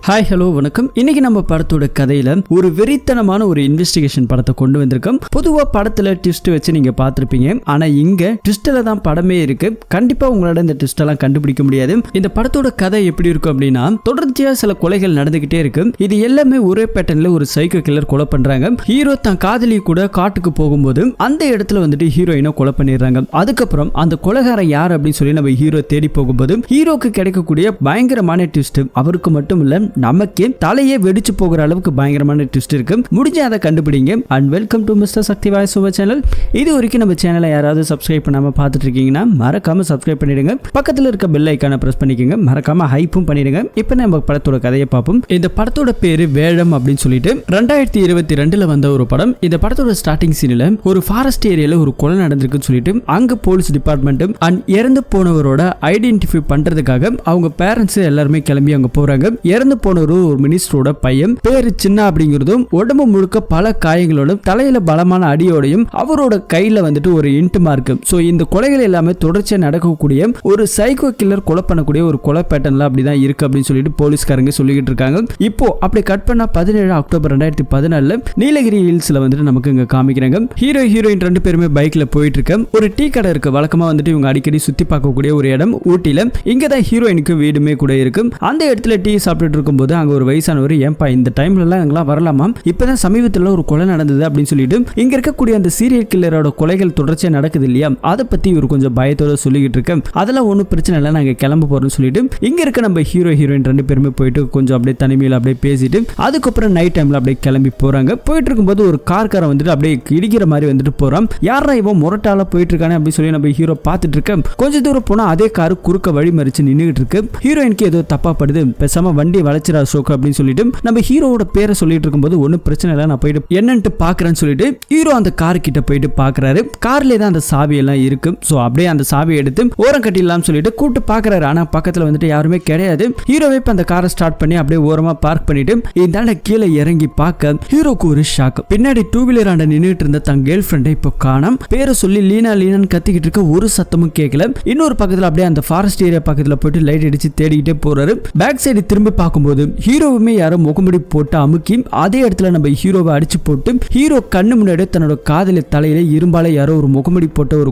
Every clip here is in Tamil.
ஹாய் ஹலோ வணக்கம். இன்னைக்கு நம்ம படத்தோட கதையில ஒரு வெறித்தனமான ஒரு இன்வெஸ்டிகேஷன் படத்தை கொண்டு வந்திருக்கோம். பொதுவா படத்துல ட்விஸ்ட் வச்சு நீங்க பார்த்திருப்பீங்க. ஆனா இங்க ட்விஸ்ட்ல தான் படமே இருக்கு. கண்டிப்பா உங்களால இந்த ட்விஸ்ட் எல்லாம் கண்டுபிடிக்க முடியாது. இந்த படத்தோட கதை எப்படி இருக்கும் அப்படின்னா, தொடர்ச்சியா சில கொலைகள் நடந்துகிட்டே இருக்கு. இது எல்லாமே ஒரே பேட்டர்ன்ல ஒரு சைக்கோ கில்லர் கொலை பண்றாங்க. ஹீரோ தான் காதலி கூட காட்டுக்கு போகும்போது அந்த இடத்துல வந்துட்டு ஹீரோயினை கொலை பண்ணிடுறாங்க. அதுக்கப்புறம் அந்த கொலைகாரன் யார் அப்படின்னு சொல்லி நம்ம ஹீரோ தேடி போகும்போது ஹீரோக்கு கிடைக்கக்கூடிய பயங்கரமான ட்விஸ்ட் அவருக்கு மட்டும் இல்ல நமக்கு தலையே வெடிச்சு போகிற அளவுக்கு பயங்கரமான ட்விஸ்ட் இருக்கு. முடிஞ்ச அதை கண்டுபிடிங்க. And welcome to mister Sakthi voice over channel. இது வரைக்கும் நம்ம சேனலை யாராவது சப்ஸ்கிரைப் பண்ணாம பார்த்துட்டு இருக்கீங்கன்னா மறக்காம சப்ஸ்கிரைப் பண்ணிடுங்க. பக்கத்துல இருக்க பெல் ஐக்கானை பிரஸ் பண்ணிக்கோங்க. மறக்காம ஹைப்பும் பண்ணிடுங்க. இப்போ நம்ம படத்தோட கதையை பார்ப்போம். இந்த படத்தோட பேரு வேடம் அப்படின்னு சொல்லிட்டு 2022 வந்த ஒரு படம். இந்த படத்தோட ஸ்டார்டிங் சீன்ல ஒரு ஃபாரஸ்ட் ஏரியால ஒரு கொலை நடந்திருக்குன்னு சொல்லிட்டு அங்க போலீஸ் டிபார்ட்மெண்ட் அண்ட் இறந்து போனவரோட ஐடென்டிஃபை பண்றதுக்காக அவங்க பேரண்ட்ஸ் எல்லாருமே கிளம்பி அங்க போறாங்க. இறந்து போனவர் ஒரு மினிஸ்டரோட பையன். பேரு சின்ன அப்படிங்கிறதும் உடம்பு முழுக்க பல காயங்களோடும் தலையில பலமான அடியோடையும் அவரோட கையில வந்துட்டு ஒரு இன்ட் மார்க். சோ இந்த கொலைகள் எல்லாமே தொடர்ச்சியா நடக்கக்கூடிய ஒரு சைக்கோ கில்லர் கொலை பண்ணக்கூடிய ஒரு கொலை பேட்டர்ன்ல அப்படிதான் இருக்கு அப்படின்னு சொல்லிட்டு போலீஸ்காரங்க சொல்லிக்கிட்டு இருக்காங்க. இப்போ அப்படி கட் பண்ணா 17 அக்டோபர் 2014 நீலகிரி ஹில்ஸ்ல வந்துட்டு நமக்கு இங்க காமிக்கிறாங்க. ஹீரோ ஹீரோயின் ரெண்டு பேருமே பைக்ல போயிட்டு இருக்க ஒரு டீ கடை இருக்கு. வழக்கமா வந்துட்டு இவங்க அடிக்கடி சுத்தி பார்க்கக்கூடிய ஒரு இடம் ஊட்டில. இங்கதான் ஹீரோயினுக்கு வீடுமே கூட இருக்கு. அந்த இடத்துல டீ சாப்பிட்டு இருக்கும்போது அங்க ஒரு வயசானவர், ஏன்பா இந்த டைம்ல எல்லாம் எங்கெல்லாம் வரலாமா, இப்பதான் சமீபத்தில் ஒரு கொலை நடந்தது அப்படின்னு சொல்லிட்டு இங்க இருக்கக்கூடிய அந்த சீரியல் கில்லரோட கொலைகள் தொடர்ச்சியா நடக்குது இல்லையா, அதை பத்தி இவர் கொஞ்சம் பயத்தோட சொல்லிக்கிட்டு இருக்கேன். அதெல்லாம் ஒன்றும் பிரச்சனை இல்லை, நாங்க கிளம்ப போறோம்னு சொல்லிட்டு இங்க இருக்க நம்ம ஹீரோ ஹீரோயின் ரெண்டு பேருமே போயிட்டு கொஞ்சம் அப்படியே தனிமையில் அப்படியே பேசிட்டு அதுக்கப்புறம் நைட் டைம்ல அப்படியே கிளம்பி போறாங்க. போயிட்டு இருக்கும்போது ஒரு கார்காரன் வந்துட்டு அப்படியே இடிக்கிற மாதிரி வந்துட்டு போறான். யாரா இவன் முரட்டால போயிட்டு இருக்கானே அப்படின்னு சொல்லி நம்ம ஹீரோ பார்த்துட்டு இருக்க. கொஞ்சம் தூரம் போனா அதே காரு குறுக்க வழி மறிச்சு நின்றுட்டு இருக்கு. ஹீரோயினுக்கு ஏதோ தப்பா படுது, பேசாம வண்டி வளைச்சிரா ஷோக்கு அப்படின்னு சொல்லிட்டு நம்ம ஹீரோவோட பேரை சொல்லிட்டு இருக்கும்போது ஒன்னும் பிரச்சனை இல்லை, நான் போயிட்டு என்னன்ட்டு பாக்குறேன்னு சொல்லிட்டு ஹீரோ அந்த கார் கிட்ட போயிட்டு பாக்குறாரு. கார்ல தான் அந்த சாவி எல்லாம் இருக்கு. சோ அப்படியே அந்த சாவியை எடுத்து ஓரம் கட்டிடலாம் சொல்லிட்டு கூப்பிட்டு பாக்குறாரு. ஆனா பக்கத்துல வந்துட்டு யாருமே கிடையாது. ஹீரோவே இப்ப அந்த காரை ஸ்டார்ட் பண்ணி அப்படியே ஓரமா பார்க் பண்ணிட்டு இந்த கீழே இறங்கி பார்க்க ஹீரோக்கு ஒரு ஷாக். பின்னாடி டூ வீலர் ஆண்ட நின்றுட்டு இருந்த தன் கேர்ள் ஃப்ரெண்டை இப்போ காணோம். பேரை சொல்லி லீனா லீனான்னு கத்திக்கிட்டு இருக்க, ஒரு சத்தமும் கேட்கல. இன்னொரு பக்கத்துல அப்படியே அந்த ஃபாரஸ்ட் ஏரியா பக்கத்துல போயிட்டு லைட் அடிச்சு தேடிக்கிட்டே போறாரு. பேக் சைடு திரும்பி பார்க்கும்போது ஹீரோவுமே யாரோ முகமுடி போட்டு அமுக்கி அதே இடத்துல நம்ம ஹீரோவை அடிச்சு போட்டு ஹீரோ கண்ணு முன்னாடி தன்னோட காதலி தலையில இரும்பால யாரோ ஒரு முகமுடி போட்டு ஒரு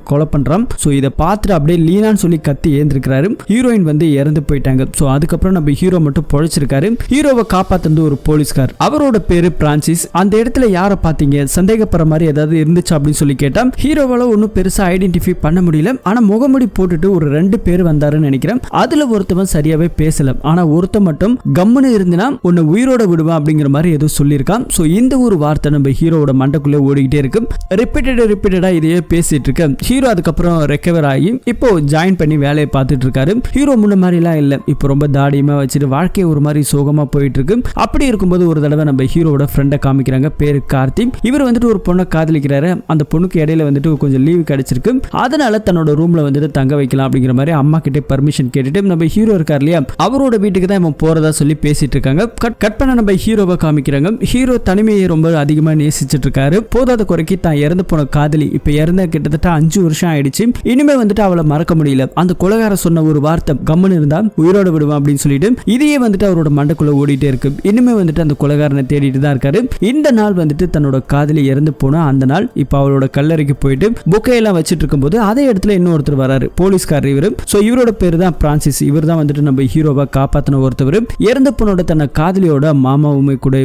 கொலை பண்றான். சோ இதை பார்த்துட்டு அப்படியே லீனான்னு சொல்லி கத்தி ஏந்திருக்கிறாரு. ஹீரோயின் வந்து இறந்து போயிட்டாங்க. சோ அதுக்கப்புறம் நம்ம ஹீரோ மட்டும் பொழைச்சிருக்காரு. ஹீரோவை காப்பாத்துறது ஒரு போலீஸ்கார், அவரோட பேரு பிரான்சிஸ். அந்த இடத்துல யாரை பாத்தீங்க, சந்தேகப்படுற மாதிரி ஏதாவது இருந்துச்சு அப்படின்னு சொல்லி கேட்டா ஹீரோவால ஒன்னும் பெருசா ஐடென்டிஃபை பண்ண முடியல. ஆனா முகமுடி போட்டுட்டு ஒரு 2 பேர் வந்தாருன்னு நினைக்கிறேன். அதுல ஒருத்தவன் சரியாவே பேசல, ஆனா ஒருத்த மட்டும் கம்முன்னு இருந்துனா உன்னை உயிரோட விடுவான் அப்படிங்கிற மாதிரி ஏதோ சொல்லியிருக்கான். சோ இந்த ஒரு வார்த்தை நம்ம ஹீரோவோட மண்டக்குள்ளே ஓடிக்கிட்டே இருக்கு. ரிப்பீட்டடா இதையே பேசிட்டு இருக்க. ஹீரோ அதுக்கப்புறம் ரெக்கவர் ஆகி இப்போ ஜாயின் பண்ணி வேலையை பார்த்துட்டு இருக்காரு. ஹீரோ முன்ன மாதிரி எல்லாம் இல்ல, இப்போ ரொம்ப தாடியமா வச்சுட்டு வாழ்க்கை ஒரு மாதிரி சோகமா போயிட்டு இருக்கு. அப்படி இருக்கும்போது ஒரு தடவை நம்ம ஹீரோவோட ஃப்ரெண்டை காமிக்கிறாங்க. பேரு கார்த்தி. இவர் வந்துட்டு ஒரு பொண்ணை காதலிக்கிறாரு. அந்த பொண்ணுக்கு இடையில வந்துட்டு கொஞ்சம் லீவு கிடைச்சிருக்கு. அதனால தன்னோட ரூம்ல வந்துட்டு தங்க வைக்கலாம் அப்படிங்கிற மாதிரி அம்மா கிட்ட பர்மிஷன் கேட்டுட்டு நம்ம ஹீரோ இருக்கார் இல்லையா, அவரோட வீட்டுக்கு தான் இவன் போறதா சொல்லி பேசிட்டு இருக்காங்க. கட் பண்ண நம்ம ஹீரோவை காமிக்கிறாங்க. ஹீரோ தனிமையை ரொம்ப அதிகமா நேசிச்சிட்டு இருக்காரு. போதாத குறைக்கு தான் இறந்து போன காதலி இப்ப இறந்த கிட்டத்தட்ட 5 வருஷம் ஆயிடுச்சு. இனிமே வந்துட்டு அவளை மறக்க முடியல. அந்த கொலைகார சொன்ன ஒரு வார்த்தை கம்முன்னு இருந்தா உயிரோட விடுவான் அப்படின்னு சொல்லிட்டு இதையே வந்துட்டு அவரோட மண்டக்குள்ள ஓடிட்டே இருக்கு. இனிமே வந்துட்டு அந்த கொலைகாரனை தேடிட்டு தான் இருக்காரு. இந்த நாள் வந்துட்டு தன்னோட காதலி இறந்து போனா அந்த நாள். இப்ப அவளோட கல்லறைக்கு போயிட்டு பொக்கையெல்லாம் வச்சிட்டு இருக்கும்போது அதே இடத்துல இன்னொருத்தர் வராரு, போலீஸ்காரர் இவரு. சோ இவரோட பேரு தான் பிரான்சிஸ். இவர் தான் வந்துட்டு நம்ம ஹீரோவை காப்பாத்தின ஒருத்தவர். இறந்த பொண்ணோட தன்னை காதலியோட மாமாவுமே கூட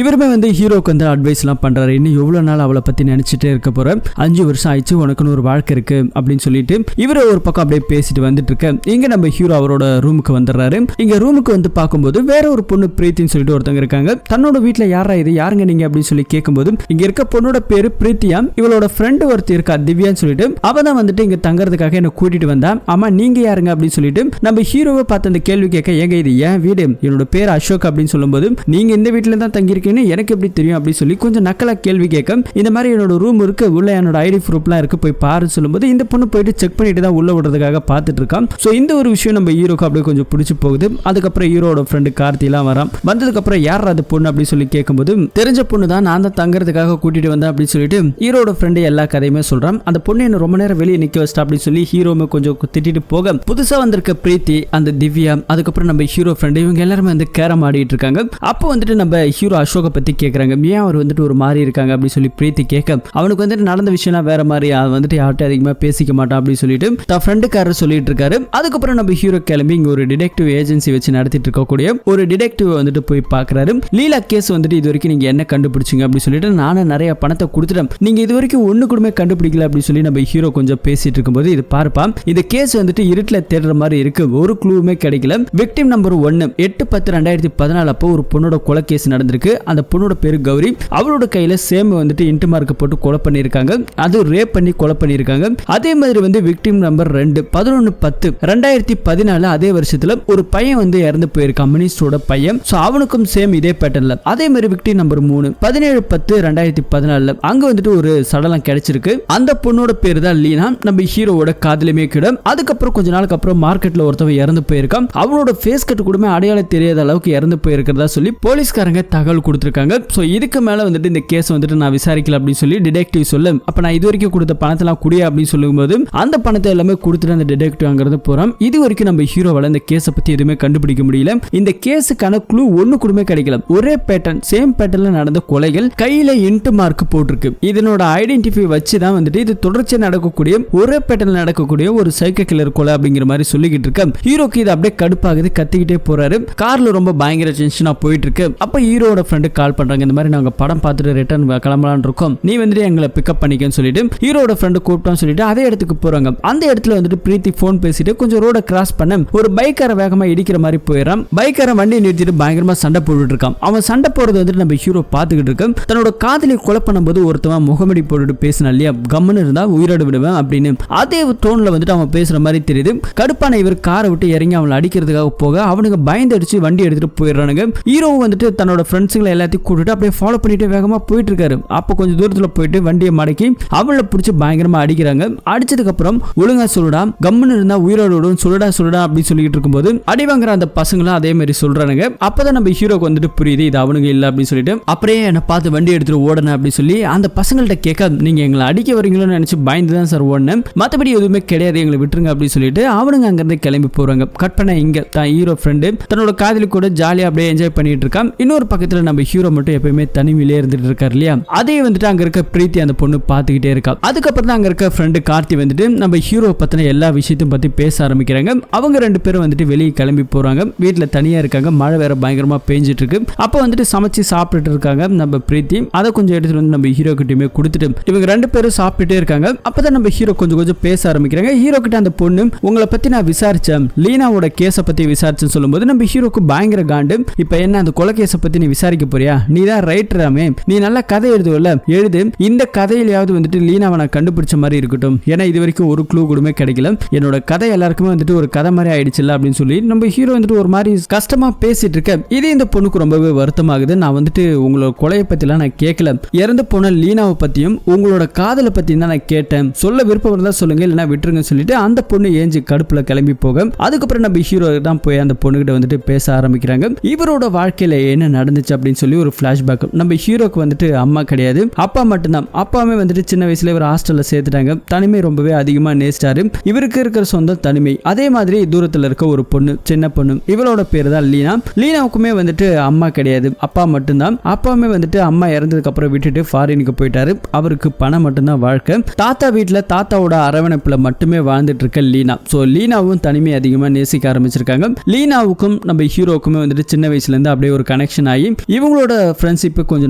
இவருமே வந்து ஹீரோக்கு வந்து அட்வைஸ் எல்லாம் பண்றாரு. இன்னும் எவ்வளவு நாள் அவளை பத்தி நினைச்சிட்டே இருக்க போற, 5 வருஷம் ஆயிடுச்சு, உனக்குன்னு ஒரு வாழ்க்கை இருக்கு அப்படின்னு சொல்லிட்டு இவரு ஒரு பக்கம் அப்படியே பேசிட்டு வந்துட்டு இருக்க. இங்க நம்ம ஹீரோ அவரோட ரூமுக்கு வந்துடுறாரு. இங்க ரூமுக்கு வந்து பார்க்கும்போது வேற ஒரு பொண்ணு பிரீத்தின்னு சொல்லிட்டு ஒருத்தங்க இருக்காங்க. தன்னோட வீட்டுல யாரா இது, யாருங்க நீங்க அப்படின்னு சொல்லி கேட்கும்போது இங்க இருக்க பொண்ணோட பேரு பிரீத்தியா, இவளோட ஃப்ரெண்ட் ஒருத்தர் இருக்கா திவ்யான்னு சொல்லிட்டு அவதான் வந்துட்டு இங்க தங்கறதுக்காக என்ன கூட்டிட்டு வந்தா. ஆமா நீங்க யாருங்க அப்படின்னு சொல்லிட்டு நம்ம ஹீரோவை பார்த்து அந்த கேள்வி கேட்க, ஏங்க இது ஏன் வீடு, என்னோட பேர் அசோக் அப்படின்னு சொல்லும்போது நீங்க இந்த வீட்டுல தான் தங்கியிருக்கீங்கன்னு எனக்கு எப்படி தெரியும் அப்படின்னு சொல்லி கொஞ்சம் நக்கலா கேள்வி கேட்க, இந்த மாதிரி என்னோட ரூம் இருக்கு, உள்ள என்னோட ஐடி ப்ரூஃப்லாம் இருக்கு, போய் பாரு சொல்லும்போது இந்த பொண்ணு போயிட்டு செக் பண்ணிட்டு தான் உள்ள விடுறதுக்காக பார்த்துட்டு இருக்கான். சோ இந்த ஒரு விஷயம் நம்ம ஹீரோக்கு அப்படியே கொஞ்சம் பிடிச்சு போகுது. அதுக்கப்புறம் ஹீரோட ஃப்ரெண்டு கார்த்தி எல்லாம் வரான். வந்ததுக்கு அப்புறம் யார் அது பொண்ணு அப்படின்னு சொல்லி கேட்கும்போது தெரிஞ்ச பொண்ணு தான், நான் தான் தங்கறதுக்காக கூட்டிட்டு வந்தேன் அப்படின்னு சொல்லிட்டு ஹீரோட ஃப்ரெண்டு எல்லா கதையுமே சொல்றான். அந்த பொண்ணு என்ன ரொம்ப நேரம் வெளியே நிக்க வச்சிட்டா அப்படின்னு சொல்லி ஹீரோமே கொஞ்சம் திட்டிட்டு போக, புதுசா வந்திருக்க பிரீத்தி, அந்த திவ்யா, அதுக்கப்புறம் நம்ம ஹீரோ ஃப்ரெண்டு இவங்க எல்லாருமே வந்து கேரம் ஆடிட்டு இருக்காங்க. அப்போ வந்துட்டு நம்ம ஹீரோ அசோகை பத்தி கேட்கறாங்க. ஏன் அவர் வந்துட்டு ஒரு மாதிரி இருக்காங்க அப்படின்னு சொல்லி பிரீத்தி கேட்க, அவனுக்கு வந்துட்டு நடந்த விஷயம்லாம் வேற மாதிரி, வந்துட்டு யார்கிட்ட அதிகமா பேசிக்க மாட்டான் அப்படின்னு சொல்லிட்டு தான் ஃப்ரெண்டுக்காரர் சொல்லிட்டு இருக்காரு. அதுக்கப்புறம் நம்ம ஹீரோ கிளம்பி இங்க ஒரு டிடெக்டிவ் ஏஜென்சி வச்சு நடத்திட்டு இருக்கக்கூடிய ஒரு டிடெக்டிவ் வந்துட்டு போய் பாக்குறாரு. லீலா கேஸ் வந்துட்டு இது வரைக்கும் நீங்க என்ன கண்டுபிடிச்சிங்க அப்படின்னு சொல்லிட்டு, நானும் நிறைய பணத்தை கொடுத்துட்டேன், நீங்க இது வரைக்கும் ஒண்ணு கூடமே கண்டுபிடிக்கல அப்படின்னு சொல்லி நம்ம ஹீரோ கொஞ்சம் பேசிட்டு இருக்கும்போது, இது பாருப்பா, இந்த கேஸ் வந்துட்டு இருட்டுல தேடுற மாதிரி இருக்கு, ஒரு க்ளூவுமே கிடைக்கல. விக்டிம் நம்பர் 1 8/10/2014 அப்போ ஒரு பொண்ணோட கொலை கேஸ் நடந்திருக்கு. அந்த பொண்ணோட பேரு கௌரி. அவளோட கையில சேம் வந்துட்டு இன்ட் மார்க் போட்டு கொலை பண்ணிருக்காங்க. அது ரேப் பண்ணி கொலை பண்ணிருக்காங்க. அதே மாதிரி வந்து விக்டிம் நம்பர் 2 11/10/2014 அதே வருஷத்துல ஒரு பையன் வந்து இறந்து போயிருக்கான், மினிஸ்டரோட பையன். சோ அவனுக்கும் சேம் இதே பேட்டர்ன்ல. அதே மாதிரி விக்டிம் நம்பர் 3 17/10/2014 அங்க வந்துட்டு ஒரு சடலம் கிடைச்சிருக்கு. அந்த பொண்ணோட பேரு தான் லீனா, நம்ம ஹீரோவோட காதலிமே கூட. அதுக்கப்புறம் கொஞ்ச நாளுக்கு அப்புறம் மார்க்கெட்ல ஒருத்தவன் இறந்து போயிருக்கான். அவளோட ஃபேஸ் கட் கூட அடையாளம் தெரியாத அளவுக்கு இறந்து போயிருக்கிறதா சொல்லி போலீஸ்காரங்க தகவல் கொடுத்திருக்காங்க. சோ இதுக்கு மேல வந்துட்டு இந்த கேஸ் வந்துட்டு நான் விசாரிக்கல அப்படின்னு சொல்லி டிடெக்டிவ் சொல்ல, அப்ப நான் இது வரைக்கும் கொடுத்த பணத்தெல்லாம் குடியா அப்படின்னு சொல்லும்போது, அந்த பணத்தை எல்லாமே கொடுத்துட்டு அந்த டிடெக்டிவ் அங்கிருந்து போறான். இது வரைக்கும் நம்ம ஹீரோவால இந்த கேஸை பத்தி எதுவுமே கண்டுபிடிக்க முடியல. இந்த கேஸுக்கான க்ளூ ஒண்ணு கூடமே கிடைக்கல. ஒரே பேட்டர்ன், சேம் பேட்டர்ன்ல நடந்த கொலைகள், கையில இன்ட் மார்க் போட்டிருக்கு. இதனோட ஐடென்டிஃபை வச்சு தான் வந்துட்டு இது தொடர்ச்சியா நடக்கக்கூடிய ஒரே பேட்டர்ன்ல நடக்கக்கூடிய ஒரு சைக்கோ கில்லர் கொலை அப்படிங்கிற மாதிரி சொல்லிக்கிட்டு இருக்க. ஹீரோக்கு இது அப்படியே கடுப்பாகுது, கத்திக்கிட்டே போறாரு. கார்ல ரொம்ப பயங்கர டென்ஷனா போயிட்டு இருக்கு. அப்ப ஹீரோட ஃப்ரெண்டு கால் பண்றாங்க, இந்த மாதிரி நாங்க படம் பார்த்துட்டு ரிட்டர்ன் கிளம்பலாம்னு இருக்கோம், நீ வந்துட்டு எங்களை பிக்கப் பண்ணிக்கன்னு சொல்லிட்டு ஹீரோட ஃப்ரெண்டு கூப்பிட்டான்னு சொல்லிட்டு அதே இடத்துக்கு போறாங்க. அந்த இடத்துல வந்துட்டு பிரீத்தி போன் பேசிட்டு கொஞ்சம் ரோட கிராஸ் பண்ண ஒரு பைக்கார வேகமா இடிக்கிற மாதிரி போயிடறான். பைக்கார வண்டியை நிறுத்திட்டு பயங்கரமா சண்டை போட்டுட்டு இருக்கான். அவன் சண்டை போறது வந்துட்டு நம்ம ஹீரோ பாத்துக்கிட்டு இருக்கான். தன்னோட காதலி கொலை பண்ணும்போது ஒருத்தவன் முகமடி போட்டுட்டு பேசினா இல்லையா, கம்முன்னு இருந்தா உயிரோடு விடுவேன் அப்படின்னு, அதே டோன்ல வந்துட்டு அவன் பேசுற மாதிரி தெரியுது. கடுப்பான இவர் காரை விட்டு இறங்கி அவனை அடிக்கிறதுக்காக போக அவனுக்கு பயந்து அடிச்சு வண்டி எடுத்துட்டு போயிடுறானுங்க. ஹீரோவும் வந்துட்டு தன்னோட ஃப்ரெண்ட்ஸுங்களை எல்லாத்தையும் கூட்டிட்டு அப்படியே ஃபாலோ பண்ணிட்டு வேகமா போயிட்டு இருக்காரு. அப்போ கொஞ்சம் தூரத்துல போயிட்டு வண்டியை மடக்கி அவளை பிடிச்சி பயங்கரமா அடிக்கிறாங்க. அடிச்சதுக்கு அப்புறம் ஒழுங்கா சொல்லுடா, கம்முன்னு இருந்தா உயிரோடு விடும், சொல்லுடா சொல்லுடா அப்படின்னு சொல்லிட்டு இருக்கும்போது அடி வாங்குற அந்த பசங்களும் அதே மாதிரி சொல்றானுங்க. அப்பதான் நம்ம ஹீரோக்கு வந்துட்டு புரியுது இது அவனுங்க இல்ல அப்படின்னு சொல்லிட்டு, அப்படியே என்ன பார்த்து வண்டி எடுத்துட்டு ஓடணும் அப்படின்னு சொல்லி அந்த பசங்கள்ட்ட கேட்க, நீங்க எங்களை அடிக்க வரீங்களோன்னு நினைச்சு பயந்துதான் சார் ஓடனேன், மற்றபடி எதுவுமே கிடையாது, எங்களை விட்டுருங்க அப்படின்னு சொல்லிட்டு அவனுங்க அங்கிருந்து கிளம்பி போறாங்க. கட் பண்ண இங்க தான் ஹீரோ ஃப்ரெண்டு தன்னோட காதலி கூட ஜாலியா அப்படியே என்ஜாய் பண்ணிட்டு இருக்கான். இன்னொரு பக்கத்துல நம்ம ஹீரோ மட்டும் எப்பயுமே தனிமையிலே இருந்துட்டு இருக்காரு இல்லையா, அதே வந்துட்டு அங்க இருக்க பிரீத்தி அந்த பொண்ணு பாத்துக்கிட்டே இருக்கா. அதுக்கப்புறம் தான் அங்க இருக்க ஃப்ரெண்டு கார்த்தி வந்துட்டு நம்ம ஹீரோ பத்தின எல்லா விஷயத்தையும் பத்தி பேச ஆரம்பிக்கிறாங்க. அவங்க ரெண்டு பேரும் வந்துட்டு வெளியே கிளம்பி போறாங்க. வீட்டுல தனியா இருக்காங்க, மழை வேற பயங்கரமா பெஞ்சிட்டு இருக்கு. அப்ப வந்துட்டு சமைச்சு சாப்பிட்டுட்டு இருக்காங்க நம்ம பிரீத்தி. அதை கொஞ்சம் எடுத்துட்டு வந்து நம்ம ஹீரோ கிட்டயுமே கொடுத்துட்டு இவங்க ரெண்டு பேரும் சாப்பிட்டுட்டே இருக்காங்க. அப்பதான் நம்ம ஹீரோ கொஞ்சம் கொஞ்சம் பேச ஆரம்பிக்கிறாங்க. ஹீரோ கிட்ட அந்த பொண்ணு, உங்களை பத்தி நான் விசாரிச்சேன், லீனாவோட கேஸ பத்தி விசாரிச்சேன்னு சொல்லும்போது நம்ம ஹீரோக்கு பயங்கர காண்டு. இப்ப என்ன அந்த கொலை கேஸ பத்தி நீ விசாரிக்க போறியா, நீ தான் ரைட்டராமே, நீ நல்ல கதை எழுதுவல, எழுது, இந்த கதையிலாவது வந்துட்டு லீனாவை நான் கண்டுபிடிச்ச மாதிரி இருக்கட்டும், ஏன்னா இது வரைக்கும் ஒரு க்ளூ கூடமே கிடைக்கல, என்னோட கதை எல்லாருக்குமே வந்துட்டு ஒரு கதை மாதிரி ஆயிடுச்சுல அப்படின்னு சொல்லி நம்ம ஹீரோ வந்துட்டு ஒரு மாதிரி கஷ்டமா பேசிட்டு இருக்க. இது இந்த பொண்ணுக்கு ரொம்பவே வருத்தமாகுது. நான் வந்துட்டு உங்களோட கொலையை பத்திலாம் நான் கேட்கல, இறந்து போன லீனாவை பத்தியும் உங்களோட காதலை பத்தியும் தான் நான் கேட்டேன், சொல்ல விருப்பம் இருந்தா சொல்லுங்க இல்லைன்னா விட்டுருங்க சொல்லிட்டு அந்த பொண்ணு ஏஞ்சி கடுப்புல கிளம்பி போக, அதுக்கப்புறம் நம்ம ஹீரோ தான் போய் அந்த பொண்ணுகிட்ட வந்துட்டு பேச ஆரம்பிக்கிறாங்க. இவரோட வாழ்க்கையில என்ன நடந்துச்சு அப்படின்னு சொல்லி ஒரு பிளாஷ்பேக். நம்ம ஹீரோக்கு வந்துட்டு அம்மா கிடையாது, அப்பா மட்டும்தான். அப்பாவே வந்துட்டு சின்ன வயசுல இவர் ஹாஸ்டல்ல சேர்த்துட்டாங்க. தனிமை ரொம்பவே அதிகமா நேசிட்டாரு. இவருக்கு இருக்கிற சொந்தம் தனிமை. அதே மாதிரி தூரத்துல இருக்க ஒரு பொண்ணு, சின்ன பொண்ணு, இவளோட பேரு தான் லீனா. லீனாவுக்குமே வந்துட்டு அம்மா கிடையாது, அப்பா மட்டும்தான். அப்பாவுமே வந்துட்டு அம்மா இறந்ததுக்கு அப்புறம் விட்டுட்டு ஃபாரினுக்கு போயிட்டாரு. அவருக்கு பணம் மட்டும்தான் வாழ்க்கை. தாத்தா வீட்டுல தாத்தாவோட அரவணைப்புல மட்டுமே வாழ்ந்துட்டு இருக்க லீனா. சோ லீனாவும் தனிமை அதிகமா நேசிக்க ஆரம்பிச்சிருக்காங்க. லீனாவுக்கும் நம்ம ஹீரோக்குமே வந்துட்டு சின்ன வயசுல இருந்து அப்படியே ஒரு கனெக்ஷன் ஆகி இவங்களோட ஃப்ரெண்ட்ஷிப் கொஞ்ச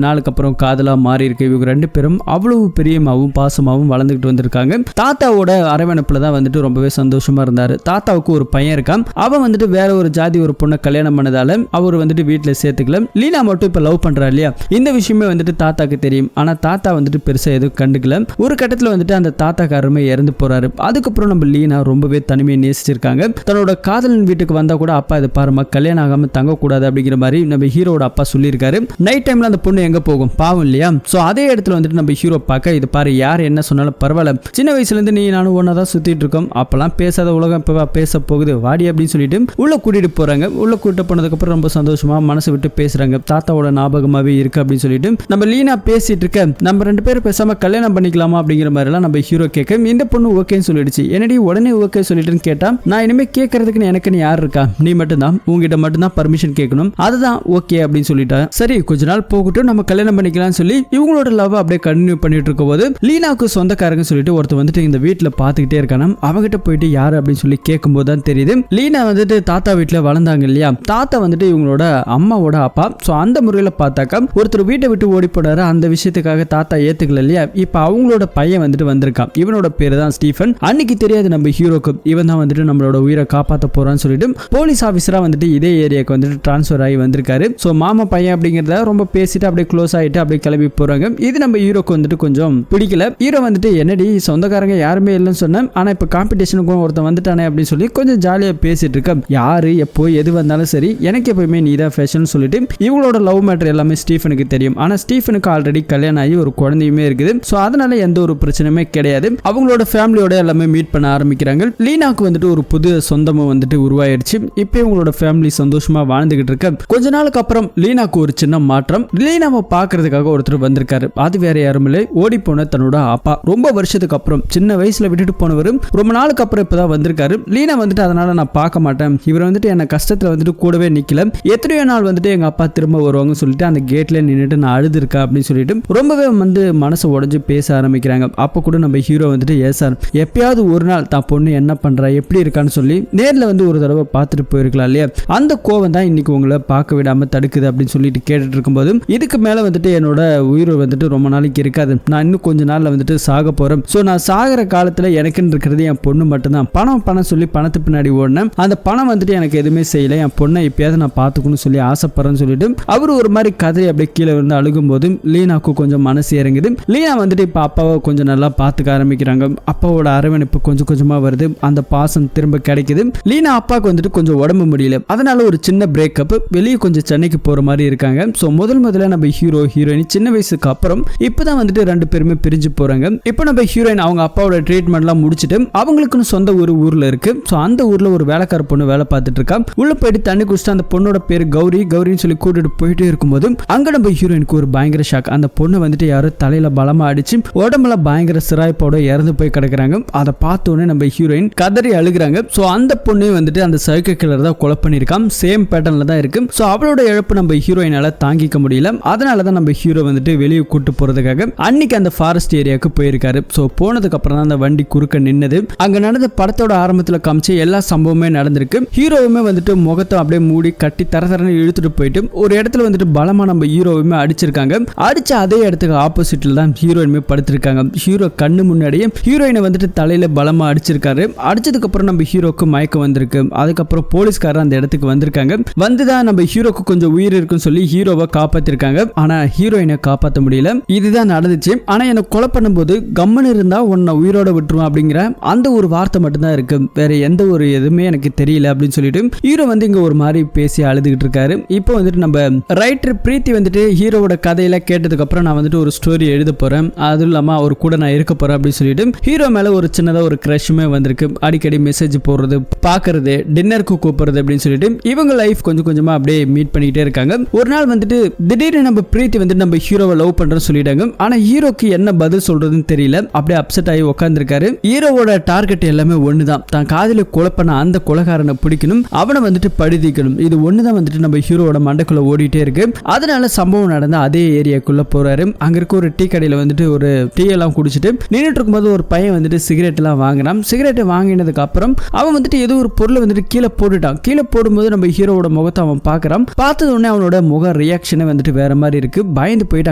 நாளுக்கு அப்புறம் காதலா மாறி இருக்கு. இவங்க ரெண்டு பேரும் அவ்வளவு பிரியமாவும் பாசமாவும் வளர்ந்துகிட்டு வந்திருக்காங்க. தாத்தாவோட அரவணைப்புல தான் வந்துட்டு ரொம்பவே சந்தோஷமா இருந்தாரு. தாத்தாவுக்கு ஒரு பையன் இருக்கான். அவன் வந்துட்டு வேற ஒரு ஜாதி ஒரு பொண்ணை கல்யாணம் பண்ணதால அவர் வந்துட்டு வீட்டுல சேர்த்துக்கல. லீனா மட்டும் இப்ப லவ் பண்றா இல்லையா, இந்த விஷயமே வந்துட்டு தாத்தாக்கு தெரியும். ஆனா தாத்தா வந்துட்டு பெருசா எதுவும் கண்டுக்கல. ஒரு கட்டத்துல வந்துட்டு அந்த தாத்தாக்காரமே இறந்து போறாரு. அதுக்கப்புறம் நம்ம லீனா ரொம்பவே தனிமையை நேசிச்சிருக்காங்க. தன்னோட காதலன் வீட்டுக்கு வந்தா கூட அப்பா இது பாருமா கல்யாணம் ஆகாம தங்க கூடாது அப்படிங்கிற மாதிரி நம்ம ஹீரோட அப்பா சொல்லியிருக்காரு. நைட் டைம்ல அந்த பொண்ணு எங்க போகும் பாவம் இல்லையா. சோ அதே இடத்துல வந்துட்டு நம்ம ஹீரோ பார்க்க, இது பாரு யார் என்ன சொன்னாலும் பரவாயில்ல, சின்ன வயசுல இருந்து நீ நானும் ஒன்னாதான் சுத்திட்டு இருக்கோம், அப்பெல்லாம் பேசாத உலகம் இப்ப பேச போகுது வாடி அப்படின்னு சொல்லிட்டு உள்ள கூட்டிட்டு போறாங்க. உள்ள கூட்டிட்டு போனதுக்கு அப்புறம் ரொம்ப சந்தோஷமா மனசு விட்டு பேசுறாங்க. தாத்தாவோட ஞாபகமாவே இருக்கு அப்படின்னு சொல்லிட்டு நம்ம லீனா பேசிட்டு இருக்க, நம்ம ரெண்டு பேரும் பேசாம கல்யாணம் பண்ணிக்கலாமா அப்படிங்கிற மாதிரி எல்லாம் நம்ம ஹீரோ கேட்க, இந்த பொண்ணு ஓகேன்னு சொல்லிடுச்சு. என்னடி உடனே ஓகே சொல்லிட்டுன்னு கேட்டா, நான் இனிமே கேட்கறதுக்கு எனக்கு யார் இருக்கா, நீ மட்டும் தான், உங்ககிட்ட மட்டும் தான் பர்மிஷன் கேட்கணும், அதுதான் ஓகே அப்படின்னு சொல்லிட்டா. சரி கொஞ்ச நாள் போகட்டும், நம்ம கல்யாணம் பண்ணிக்கலாம் சொல்லி இவங்களோட லவ் அப்படியே கண்டினியூ பண்ணிட்டு இருக்கும் போது லீனாவுக்கு சொந்தக்காரங்க சொல்லிட்டு ஒருத்தர் வந்துட்டு இந்த வீட்டுல பாத்துக்கிட்டே இருக்கானா. அவகிட்ட போயிட்டு யாரு அப்படின்னு சொல்லி கேட்கும் போது தான் தெரியுது லீனா வந்துட்டு தாத்தா வீட்டுல வளர்ந்தாங்க இல்லையா, தாத்தா வந்துட்டு இவங்களோட அம்மாவோட அப்பா. சோ அந்த முறையில பார்த்தாக்கா ஒருத்தர் வீட்டை விட்டு ஓடி போனாரு, அந்த விஷயத்துக்காக தாத்தா ஏத்துக்கல இல்லையா. இப்ப அவங்களோட பையன் வந்துட்டு வந்திருக்கான், இவனோட பேரு தான் ஸ்டீஃபன். அன்னைக்கு தெரியாது நம்ம ஹீரோக்கு இவன் தான் வந்துட்டு நம்மளோட உயிரை காப்பாற்ற போறான்னு சொல்லிட்டு போலீஸ் ஆபீசரா வந்துட்டு இதே ஏரியாவுக்கு வந்துட்டு டிரான்ஸ்பர் ஆகி வந்திருக்காரு. சோ மாமா பையன் அப்படிங்கறத ரொம்ப பேசிட்டு அப்படியே க்ளோஸ் ஆயிட்டு அப்படியே கிளம்பி போறாங்க. இது நம்ம ஹீரோக்கு வந்துட்டு கொஞ்சம் பிடிக்கல. ஹீரோ வந்துட்டு என்னடி சொந்தக்காரங்க யாருமே இல்லைன்னு சொன்னேன், ஆனா இப்ப காம்படிஷனுக்கும் ஒருத்தன் வந்துட்டானே அப்படின்னு சொல்லி கொஞ்சம் ஜாலியா பேசிட்டு இருக்க. யாரு எப்போ எது வந்தாலும் சரி எனக்கு எப்பவுமே நீ தான் ஃபேஷன் சொல்லிட்டு இவங்களோட லவ் மேட்டர் எல்லாமே ஸ்டீஃபனுக்கு தெரியும். ஆனா ஸ்டீஃபனுக்கு ஆல்ரெடி கல்யாணம் ஆகி ஒரு குழந்தையுமே இருக்குது. சோ அதனால எந்த ஒரு பிரச்சனையுமே கிடையாது. அவங்களோட ஃபேமிலியோட எல்லாமே மீட் பண்ண ஆரம்பிக்கிறாங்க. லீனாக்கு வந்துட்டு ஒரு புது சொந்தமும் வந்துட்டு உருவாயிருச்சு. இப்போ இவங்களோட ஃபேமிலி சந்தோஷமா வாழ்ந்துகிட்டு இருக்க. கொஞ்ச நாளுக்கு அப்புறம் லீனாக்கு ஒரு சின்ன மாற்றம். லீனாவை பாக்குறதுக்காக ஒருத்தர் வந்திருக்காரு. அது வேற யாரும் இல்லை, ஓடி போன தன்னோட அப்பா. ரொம்ப வருஷத்துக்கு அப்புறம் சின்ன வயசுல விட்டுட்டு போனவர் ரொம்ப நாளுக்கு அப்புறம் இப்பதான் வந்திருக்காரு. லீனா வந்துட்டு அதனால நான் பார்க்க மாட்டேன், இவர் வந்துட்டு என்ன கஷ்டத்துல வந்துட்டு கூடவே நிக்கல, எத்தனையோ நாள் வந்துட்டு எங்க அப்பா திரும்ப வருவாங்க சொல்லிட்டு அந்த கேட்ல நின்னுட்டு நான் அழுது இருக்கா அப்படின்னு சொல்லிட்டு ரொம்பவே வந்து மனசு உடைஞ்சு பேச ஆரம்பிக்கிறாங்க. அப்ப கூட நம்ம ஹீரோ வந்துட்டு சார் எப்பயாவது ஒரு நாள் தான் பொண்ணு என்ன பண்றா எப்படி இருக்கான்னு சொல்லி நேர்ல வந்து ஒரு தடவை பார்த்துட்டு போயிருக்கலாம் இல்லையா, அந்த கோவம் தான் இன்னைக்கு உங்களை பார்க்க விடாம தடுக்குது அப்படின்னு சொல்லிட்டு கேட்டுட்டு இருக்கும்போது இதுக்கு மேல வந்துட்டு என்னோட உயிர் வந்துட்டு ரொம்ப நாளைக்கு இருக்காது, நான் இன்னும் கொஞ்ச நாள்ல வந்துட்டு சாக போறேன். சோ நான் சாகிற காலத்துல எனக்குன்னு இருக்கிறது என் பொண்ணு மட்டும்தான். பணம் சொல்லி பணத்து பின்னாடி ஓடினேன், அந்த பணம் வந்துட்டு எனக்கு எதுவுமே செய்யல, என் பொண்ணை எப்பயாவது நான் பார்த்துக்கணும்னு சொல்லி ஆசைப்படுறேன்னு சொல்லிட்டு அவரு ஒரு மாதிரி கதறி அப்படியே கீழே வந்து அழுகும் போது லீனாக்கு கொஞ்சம் மனசு இறங்குது. லீனா வந்துட்டு இப்ப அப்பாவை கொஞ்சம் நல்லா பார்த்துக்க ஆரம்பிக்கிறாங்க. அப்பாவோட அரவணைப்பு கொஞ்சம் கொஞ்சமா வருது, அந்த பாசம் திரும்ப கிடைக்குது. லீனா அப்பாவுக்கு வந்துட்டு கொஞ்சம் உடம்பு முடியல, அதனால ஒரு சின்ன பிரேக்கப், வெளியே கொஞ்சம் சென்னைக்கு போற மாதிரி இருக்காங்க. சோ முதல்ல நம்ம ஹீரோ ஹீரோயின் சின்ன வயசுக்கு அப்புறம் இப்பதான் வந்துட்டு ரெண்டு பேருமே பிரிஞ்சு போறாங்க. இப்போ நம்ம ஹீரோயின் அவங்க அப்பாவோட ட்ரீட்மெண்ட்லாம் முடிச்சுட்டு அவங்களுக்குன்னு சொந்த ஒரு ஊர்ல இருக்கு. சோ அந்த ஊர்ல ஒரு வேலைக்கார பொண்ணு வேலை பார்த்துட்டு இருக்கா. உள்ள போயிட்டு தண்ணி குடிச்சிட்டு அந்த பொண்ணோட பேரு கௌரின்னு சொல்லி கூட்டிட்டு போயிட்டே இருக்கும்போது அங்க நம்ம ஹீரோயினுக்கு ஒரு பயங்கர ஷாக். அந்த பொண்ணு வந்துட்டு யாரோ தலையில பலமா அடிச்சு உடம்புல பயங்கர சிராய்ப்போட இறந்து போய் கிடக்குறாங்க. அதை பார்த்தோன்னே நம்ம ஹீரோயின் கதறி அழுகுறாங்க. சோ அந்த பொண்ணு வந்துட்டு அந்த சைக்கோ கில்லர் தான் கொலை பண்ணிருக்கான், சேம் பேட்டர்ன்ல தான் இருக்கு. சோ அவளோட இழப்பு நம்ம ஹீரோயினால தாங்கிக்க முடியல, அதனாலதான் நம்ம ஹீரோ வந்துட்டு வெளியே கூட்டு போறதுக்காக அன்னைக்கு அந்த ஃபாரஸ்ட் ஏரியாவுக்கு போயிருக்காரு. சோ போனதுக்கு அப்புறம் தான் அந்த வண்டி குறுக்க நின்னது. அங்க நடந்த படத்தோட ஆரம்பத்துல காமிச்ச எல்லா சம்பவமே நடந்திருக்கு. ஹீரோவுமே வந்துட்டு முகத்தை அப்படியே மூடி கட்டி தரதரன்னு இழுத்துட்டு போயிட்டு ஒரு இடத்துல வந்துட்டு பலமா நம்ம ஹீரோவுமே அடிச்சிருக்காங்க. அடிச்ச அதே இடத்துக்கு ஆப்போசிட்ல தான் ஹீரோயினுமே படுத்திருக்காங்க. ஹீரோ கண்ணு முன்னாடியே ஹீரோயினை வந்துட்டு தலையில பலமா அடிச்சிருக்காரு. அடிச்சதுக்கு அப்புறம் நம்ம ஹீரோக்கு மயக்கம் வந்திருக்கு. அதுக்கப்புறம் போலீஸ்காரர் அந்த இடத்துக்கு வந்திருக்காங்க. வந்துதான் நம்ம ஹீரோக்கு கொஞ்சம் உயிர் இருக்குன்னு சொல்லி ஹீரோவை காப்பாத்திருக்காங்க. ஆனா ஹீரோயினை காப்பாற்ற முடியல. இதுதான் நடந்துச்சு. ஆனா எனக்கு கொலை பண்ணும்போது கம்மன் இருந்தா உன்னை உயிரோட விட்டுருவோம் அப்படிங்கிற அந்த ஒரு வார்த்தை மட்டும்தான் இருக்கு, வேற எந்த ஒரு எதுவுமே எனக்கு தெரியல அப்படின்னு சொல்லிட்டு ஹீரோ வந்து இங்க ஒரு மாதிரி பேசி அழுதுகிட்டு இருக்காரு. இப்போ வந்துட்டு நம்ம ரைட்டர் பிரீத்தி வந்துட்டு ஹீரோவோட கதையில கேட்டதுக்கு அப்புறம் நான் வந்துட்டு ஒரு ஸ்டோரி எழுத போறேன், அதுவும் இல்லாம அவர் கூட நான் இருக்க போறேன் அப்படின்னு சொல்லிட்டு ஹீரோ மேல ஒரு சின்னதா ஒரு கிரஷுமே வந்திருக்கு. அடிக்கடி மெசேஜ் போடுறது, பாக்குறது, டின்னருக்கு கூப்பிடுறது அப்படின்னு சொல்லிட்டு இவங்க லைஃப் கொஞ்சம் கொஞ்சமா அப்படியே மீட் பண்ணிட்டே இருக்காங்க. ஒரு நாள் வந்துட்டு திடீர்னு நம்ம பிரீத்தி வந்துட்டு நம்ம ஹீரோவை லவ் பண்றேன்னு சொல்லிட்டாங்க. ஆனா ஹீரோக்கு என்ன பதில் சொல்றதுன்னு தெரியல, அப்படியே அப்செட் ஆகி உட்கார்ந்துருக்காரு. ஹீரோவோட டார்கெட் எல்லாமே ஒண்ணுதான், தான் காதல கொலை பண்ண அந்த கொலைகாரனை பிடிக்கணும், அவனை வந்துட்டு பழிதிக்கணும். இது ஒண்ணுதான் வந்துட்டு நம்ம ஹீரோவோட மண்டைக்குள்ள ஓடிட்டே இருக்கு. அதனால சம்பவம் நடந்த அதே ஏரியாக்குள்ள போறாரு. அங்க இருக்க ஒரு டீ கடையில வந்துட்டு ஒரு டீ எல்லாம் குடிச்சிட்டு நின்றுட்டு இருக்கும்போது ஒரு பையன் வந்துட்டு சிகரெட் எல்லாம் வாங்கினான். சிகரெட் வாங்கினதுக்கு அப்புறம் அவன் வந்துட்டு ஏதோ ஒரு பொருளை வந்துட்டு கீழே போட்டுட்டான். கீழே போடும்போது நம்ம ஹீரோவோட முகத்தை அவன் பாக்குறான். பார்த்தது உடனே அவனோட முக ரியாக்ஷனே வந்துட்டு வேற மாதிரி இருக்கு. பயந்து போயிட்டு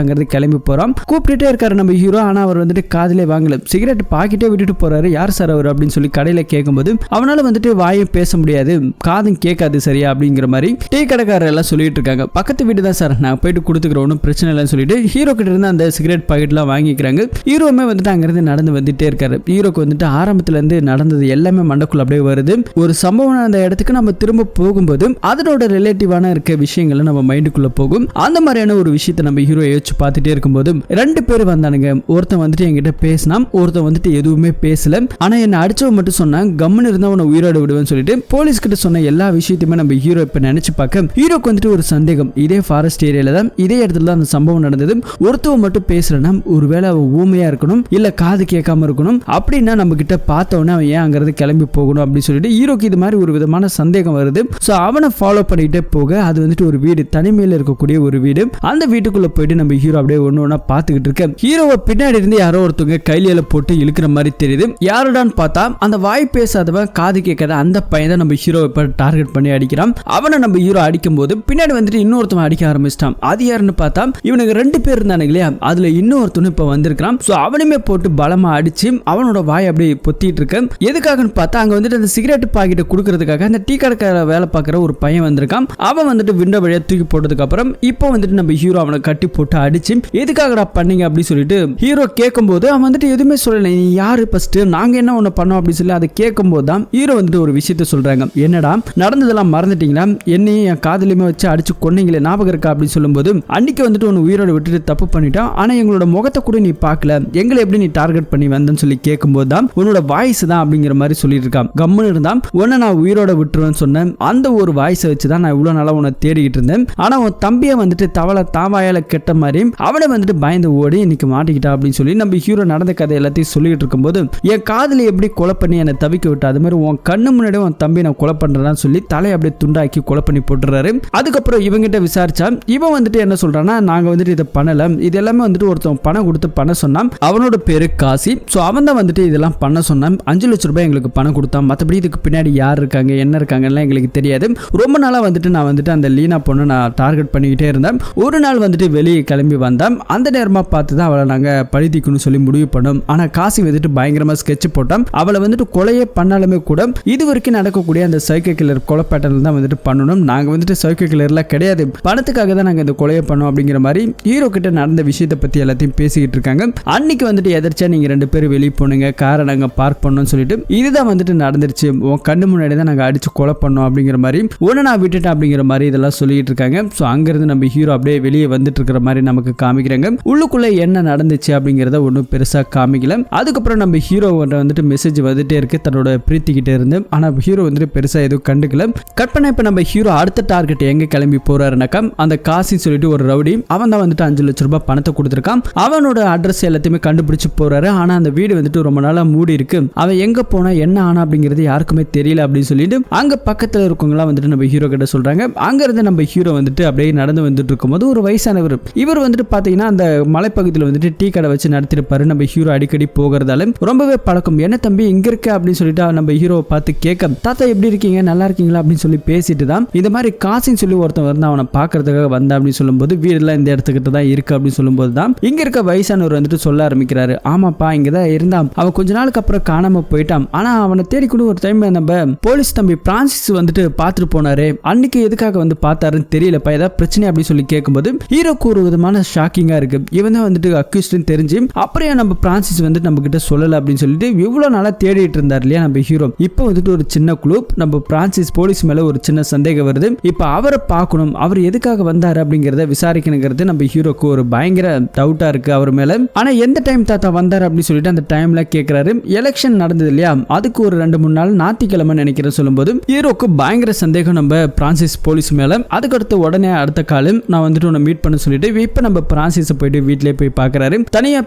அங்கிருந்து கிளம்பி போறான். கூப்பிட்டுட்டே இருக்காரு நம்ம ஹீரோ. ஆனா அவர் வந்துட்டு காதிலே வாங்கல, சிகரெட் பாக்கிட்டே விட்டுட்டு போறாரு. யார் சார் அவர் அப்படின்னு சொல்லி கடையில கேட்கும்போது அவனால வந்துட்டு வாயும் பேச முடியாது, காதும் கேட்காது சரியா அப்படிங்கிற மாதிரி டீ கடைக்காரர் எல்லாம் சொல்லிட்டு இருக்காங்க. பக்கத்து வீடு தான் சார், நான் போயிட்டு கொடுத்துக்கிறோம், ஒன்றும் பிரச்சனை இல்லைன்னு சொல்லிட்டு ஹீரோ கிட்ட இருந்து அந்த சிகரெட் பாக்கெட்லாம் வாங்கிக்கிறாங்க. ஹீரோமே வந்துட்டு அங்கிருந்து நடந்து வந்துட்டே இருக்காரு. ஹீரோக்கு வந்துட்டு ஆரம்பத்துல இருந்து நடந்தது எல்லாமே மண்டக்குள்ள அப்படியே வருது. ஒரு சம்பவம் அந்த இடத்துக்கு நம்ம திரும்ப போகும்போது அதனோட ரிலேட்டிவான இருக்க விஷயங்களை நம்ம மைண்டுக்குள்ள போகும். அந்த மாதிரியான ஒரு விஷயத்தை நம்ம ஹீரோ யோசிச்சு பார்த்துட்டே இருக்கும்போது ரெண்டு பேர் வந்தானுங்க. ஒருத்தன் வந்துட்டு என்கிட்ட பேசினான், ஒருத்தன் வந்துட்டு எதுவுமே பேசல. ஆனா என்ன அடிச்சவன் மட்டும் சொன்னான், கம்முன்னு இருந்தா உன்னை உயிரோட விடுவேன்னு சொல்லிட்டு போலீஸ் கிட்ட சொன்ன எல்லா விஷயத்தையுமே நம்ம ஹீரோ இப்ப நினைச்சு பார்க்க ஹீரோக்கு வந்துட்டு ஒரு சந்தேகம், இதே ஃபாரஸ்ட் ஏரியால தான் இதே இடத்துல தான் அந்த சம்பவம் நடந்தது. ஒருத்தவன் மட்டும் பேசுறனா ஒருவேளை அவன் ஊமையா இருக்கணும், இல்ல காது கேட்காம இருக்கணும், அப்படின்னா நம்ம கிட்ட பார்த்தவொடனே அவன் ஏன் அங்கிருந்து கிளம்பி போகணும் அப்படின்னு சொல்லிட்டு ஹீரோக்கு இது மாதிரி ஒரு விதமான சந்தேகம் வருது. ஸோ அவனை ஃபாலோ பண்ணிக்கிட்டே போக அது வந்துட்டு ஒரு வீடு, தனிமையில் இருக்கக்கூடிய ஒரு வீடு. அந்த வீட்டுக்குள்ள போயிட்டு நம்ம ஹீரோ அப்படியே ஒன்று ஒன்றா பார்த்துக்கிட்டு இருக்க ஹீரோவை பின்னாடி இருந்து யாரோ ஒருத்தவங்க கையில போட்டு இழுக்கிற மாதிரி தெரியுது. யாருடான்னு பார்த்தா அந்த வாய் பேசாதவன் காது கேட்காத அந்த பையன் தான் நம்ம ஹீரோவை இப்போ டார்கெட் பண்ணி அடிக்கிறான். அவனை நம்ம ஹீரோ அடிக்கும் போது பின்னாடி வந்துட்டு இன்னொருத்தவன் அடிக்க ஆரம்பிச்சிட்டான். அது யாருன்னு பார்த்தா இவனுக்கு 2 பேர் இருந்தானுங்க இல்லையா, அதுல இன்னொருத்தவன் இப்போ வந்திருக்கான். ஸோ அவனுமே போட்டு பலமா அடிச்சு அவனோட வாய் அப்படியே பொத்திட்டு இருக்க. எதுக்காகன்னு பார்த்தா அங்க வந்துட்டு அந்த சிகரெட் பாக்கெட்டை கொடுக்கறதுக்காக அந்த டீ கடைக்கார வேலை பார்க்குற ஒரு பையன் வந்திருக்கான். அவன் வந்துட்டு விண்டோ வழியா தூக்கி போட்டதுக்கு அப்புறம் இப்போ வந்துட்டு நம்ம ஹீரோ அவனை கட்டி போட்டு அடிச்சு எதுக்காகடா பண்ணீங்க அப்படின்னு சொல்லிட்டு ஹீரோ கேட்கும்போது அவன் வந்துட்டு எதுவுமே சொல்லலை. நீ யாரு ஃபர்ஸ்ட், நாங்க என்ன ஒண்ணு பண்ணோம் அப்படின்னு சொல்லி அதை கேட்கும்போது தான் ஹீரோ வந்துட்டு ஒரு விஷயத்த சொல்றாங்க. என்னடா நடந்ததெல்லாம் மறந்துட்டீங்களா, என்னையும் என் காதலையுமே வச்சு அடிச்சு கொன்னீங்களே ஞாபகம் இருக்கா அப்படின்னு சொல்லும்போது அன்னைக்கு வந்துட்டு ஒன்று உயிரோட விட்டுட்டு தப்பு பண்ணிட்டான், ஆனா எங்களோட முகத்தை கூட நீ பார்க்கல, எங்களை எப்படி நீ டார்கெட் பண்ணி வந்தன்னு சொல்லி கேட்கும்போது தான் உன்னோட வாய்ஸ் தான் அப்படிங்கிற மாதிரி சொல்லிட்டு இருக்கான். கம்முன்னு இருந்தா உன்னை நான் உயிரோட விட்டுருவேன்னு சொன்னேன். அந்த ஒரு வாய்ஸை வச்சு தான் நான் இவ்வளவு நாளா உன்னை தேடிக்கிட்டு இருந்தேன். ஆனா உன் தம்பியை வந்துட்டு தவளை தாவாயால கெட்ட மாதிரி அவனை வந்துட்டு பயந்து ஓடி இன்னைக்கு மாட்டிக்கிட்டா அப்படின்னு சொல்லி நம்ம ஹீரோ நடந்த கதை எல்லாத்தையும் சொல்லிட்டு இருக்கும்போது என் காதலை எப்படி கொலை பண்ணி என்னை தவிக்க விட்டா, அது மாதிரி உன் கண்ணு முன்னாடி உன் தம்பி நான் கொலை பண்றேன்னு சொல்லி தலையை அப்படியே துண்டாக்கி கொலை பண்ணி போட்டுறாரு. அதுக்கப்புறம் இவங்கிட்ட விசாரிச்சா இவன் வந்துட்டு என்ன சொல்றான்னா, நாங்க வந்துட்டு இதை பண்ணல, இது எல்லாமே வந்துட்டு ஒருத்தன் பணம் கொடுத்து பண்ண சொன்னான், அவனோட பேரு காசி. ஸோ அவன் தான் வந்துட்டு இதெல்லாம் பண்ண சொன்னான், 5 லட்சம் ரூபாய் எங்களுக்கு பணம் கொடுத்தான், மற்றபடி இதுக்கு பின்னாடி யார் இருக்காங்க என்ன இருக்காங்கலாம் எங்களுக்கு தெரியாது. ரொம்ப நாளா வந்துட்டு நான் வந்துட்டு அந்த லீனா பொண்ணு நான் டார்கெட் பண்ணிக்கிட்டே இருந்தேன். ஒரு நாள் வந்துட்டு வெளியே கிளம்பி வந்தேன், அந்த நேரமா பார்த்து தான் அவளை நாங்க பழிதிக்கணும்னு சொல்லி முடிவு பண்ணோம். ஆனா காசி வந்துட்டு பயங்கரமா ஸ்கெட்ச் போட்டோம், அவளை வந்துட்டு கொலையே பண்ணாலுமே கூட இது வரைக்கும் நடக்கக்கூடிய அந்த சைக்கோ கில்லர் கொலை பேட்டர்ல தான் வந்துட்டு பண்ணணும், நாங்க வந்துட்டு சைக்கோ கில்லர்லாம் கிடையாது, பணத்துக்காக தான் நாங்க இந்த கொலையை பண்ணோம் அப்படிங்கிற மாதிரி ஹீரோ கிட்ட நடந்த விஷயத்தை பத்தி எல்லாத்தையும் பேசிக்கிட்டு இருக்காங்க. அன்னைக்கு வந்துட்டு எதிர்ச்சா நீங்க 2 பேரும் வெளியே போனுங்க, காரை நாங்க பார்க் பண்ணோம்னு சொல்லிட்டு இதுதான் வந்துட்டு நடந்துருச்சு, உன் கண்ணு முன்னாடி தான் நாங்க அடிச்சு கொலை பண்ணோம் அப்படிங்கிற மாதிரி ஒன்னு நான் விட்டுட்டேன் அப்படிங்கிற மாதிரி இதெல்லாம் சொல்லிட்டு இருக்காங்க. ஸோ அங்கிருந்து நம்ம ஹீரோ அப்படியே வெளியே வந்துட்டு இருக்கிற மாதிரி நமக்கு காமிக்கிறாங்க. உள்ளுக்குள்ள என்ன நடந்துச்சு அப்படிங்கிறத ஒன்றும் பெருசா காமிக்கல. அதுக்கப்புறம் நம்ம ஹீரோ வந்துட்டு மெசேஜ் வந்துட்டே இருக்கு தன்னோட பிரீத்தி கிட்ட இருந்து, ஆனா ஹீரோ வந்துட்டு பெருசா எதுவும் கண்டுக்கல. கற்பனை இப்ப நம்ம ஹீரோ அடுத்த டார்கெட் எங்க கிளம்பி போறாருனாக்கா அந்த காசி சொல்லிட்டு ஒரு ரவுடி, அவன் தான் வந்துட்டு 5 லட்சம் ரூபாய் பணத்தை கொடுத்துருக்கான். அவனோட அட்ரஸ் எல்லாத்தையுமே கண்டுபிடிச்சு போறாரு. ஆனா அந்த வீடு வந்துட்டு ரொம்ப நாளா மூடி இருக்கு, அவன் எங்க போனா என்ன ஆனா அப்படிங்கிறது யாருக்குமே தெரியல அப்படின்னு சொல்லிட்டு அங்க பக்கத்துல இருக்கவங்களாம் வந்துட்டு நம்ம ஹீரோ கிட்ட சொல்றாங்க. அங்க இருந்து நம்ம ஹீரோ வந்துட்டு அப்படியே நடந்து வந்துட்டு இருக்கும்போது ஒரு வயசானவர், இவர் வந்துட்டு பாத்தீங்கன்னா அந்த மலைப்பகுதியில் வந்துட்டு டீ கடை வச்சு நடத்திருப்பாரு. நம்ம ஹீரோ அடிக்கடி போகிறதால ரொம்பவே பழக்கம். என்ன தம்பி இங்க இருக்க அப்படின்னு சொல்லிட்டு நம்ம ஹீரோவை பார்த்து கேட்க, தாத்தா எப்படி இருக்கீங்க நல்லா இருக்கீங்களா அப்படின்னு சொல்லி பேசிட்டு தான் இந்த மாதிரி காசின்னு சொல்லி ஒருத்தன் வந்து அவனை பாக்குறதுக்காக வந்தா அப்படின்னு சொல்லும்போது வீடெல்லாம் இந்த இடத்துக்கிட்ட தான் இருக்கு அப்படின்னு சொல்லும்போது தான் இங்க இருக்க வயசானவர் வந்துட்டு சொல்ல ஆரம்பிக்கிறாரு, ஆமாப்பா இங்கதான் இருந்தான், அவன் கொஞ்ச நாளுக்கு அப்புறம் காணாம போயிட்டான், ஆனா அவனை தேடி கூட ஒரு டைம் நம்ம போலீஸ் தம்பி பிரான்சிஸ் வந்துட்டு பார்த்துட்டு போனாரு, அன்னைக்கு எதுக்காக வந்து பார்த்தாருன்னு தெரியலப்பா, ஏதாவது பிரச்சனை அப்படின்னு சொல்லி கேட்கும்போது ஹீரோக்கு ஒரு விதமான ஷாக்கிங்கா இருக்கு. இவன் தான் வந்துட்டு அக்யூஸ்ட்னு தெரிஞ்சு அப்புறம் நம்ம பிரான்சிஸ் வந்துட்டு நம்ம கிட்ட சொல்லல அப்படின்னு சொல்லிட்டு இவ்வளவு நாளா தேடிட்டு இருந்தார் இல்லையா நம்ம ஹீரோ. இப்போ வந்துட்டு ஒரு சின்ன குழு, நம்ம பிரான்சிஸ் போலீஸ் மேல ஒரு சின்ன சந்தேகம் வருது, இப்போ அவரை பார்க்கணும், அவர் எதுக்காக வந்தாரு அப்படிங்கறத விசாரிக்கணுங்கிறது நம்ம ஹீரோக்கு ஒரு பயங்கர டவுட்டா இருக்கு அவர் மேல. ஆனா எந்த டைம் தாத்தா வந்தாரு அப்படின்னு சொல்லிட்டு அந்த டைம்ல கேட்கிறாரு. எலெக்ஷன் நடந்தது இல்லையா, அதுக்கு ஒரு 2-3 நாள் ஞாயிற்றுக்கிழமை நினைக்கிறேன் சொல்லும்போது ஹீரோக்கு பயங்கர சந்தேகம் நம்ம பிரான்சிஸ் போலீஸ் மேல. அதுக்கடுத்து உடனே அடுத்த காலம் நான் வந்துட்டு உன்னை மீட் பண்ண சொல்லிட்டு இப்ப நம்ம பிரான்சிஸ் போயிட்டு வீட்டிலேயே போய் பாக்குறாரு. தனியா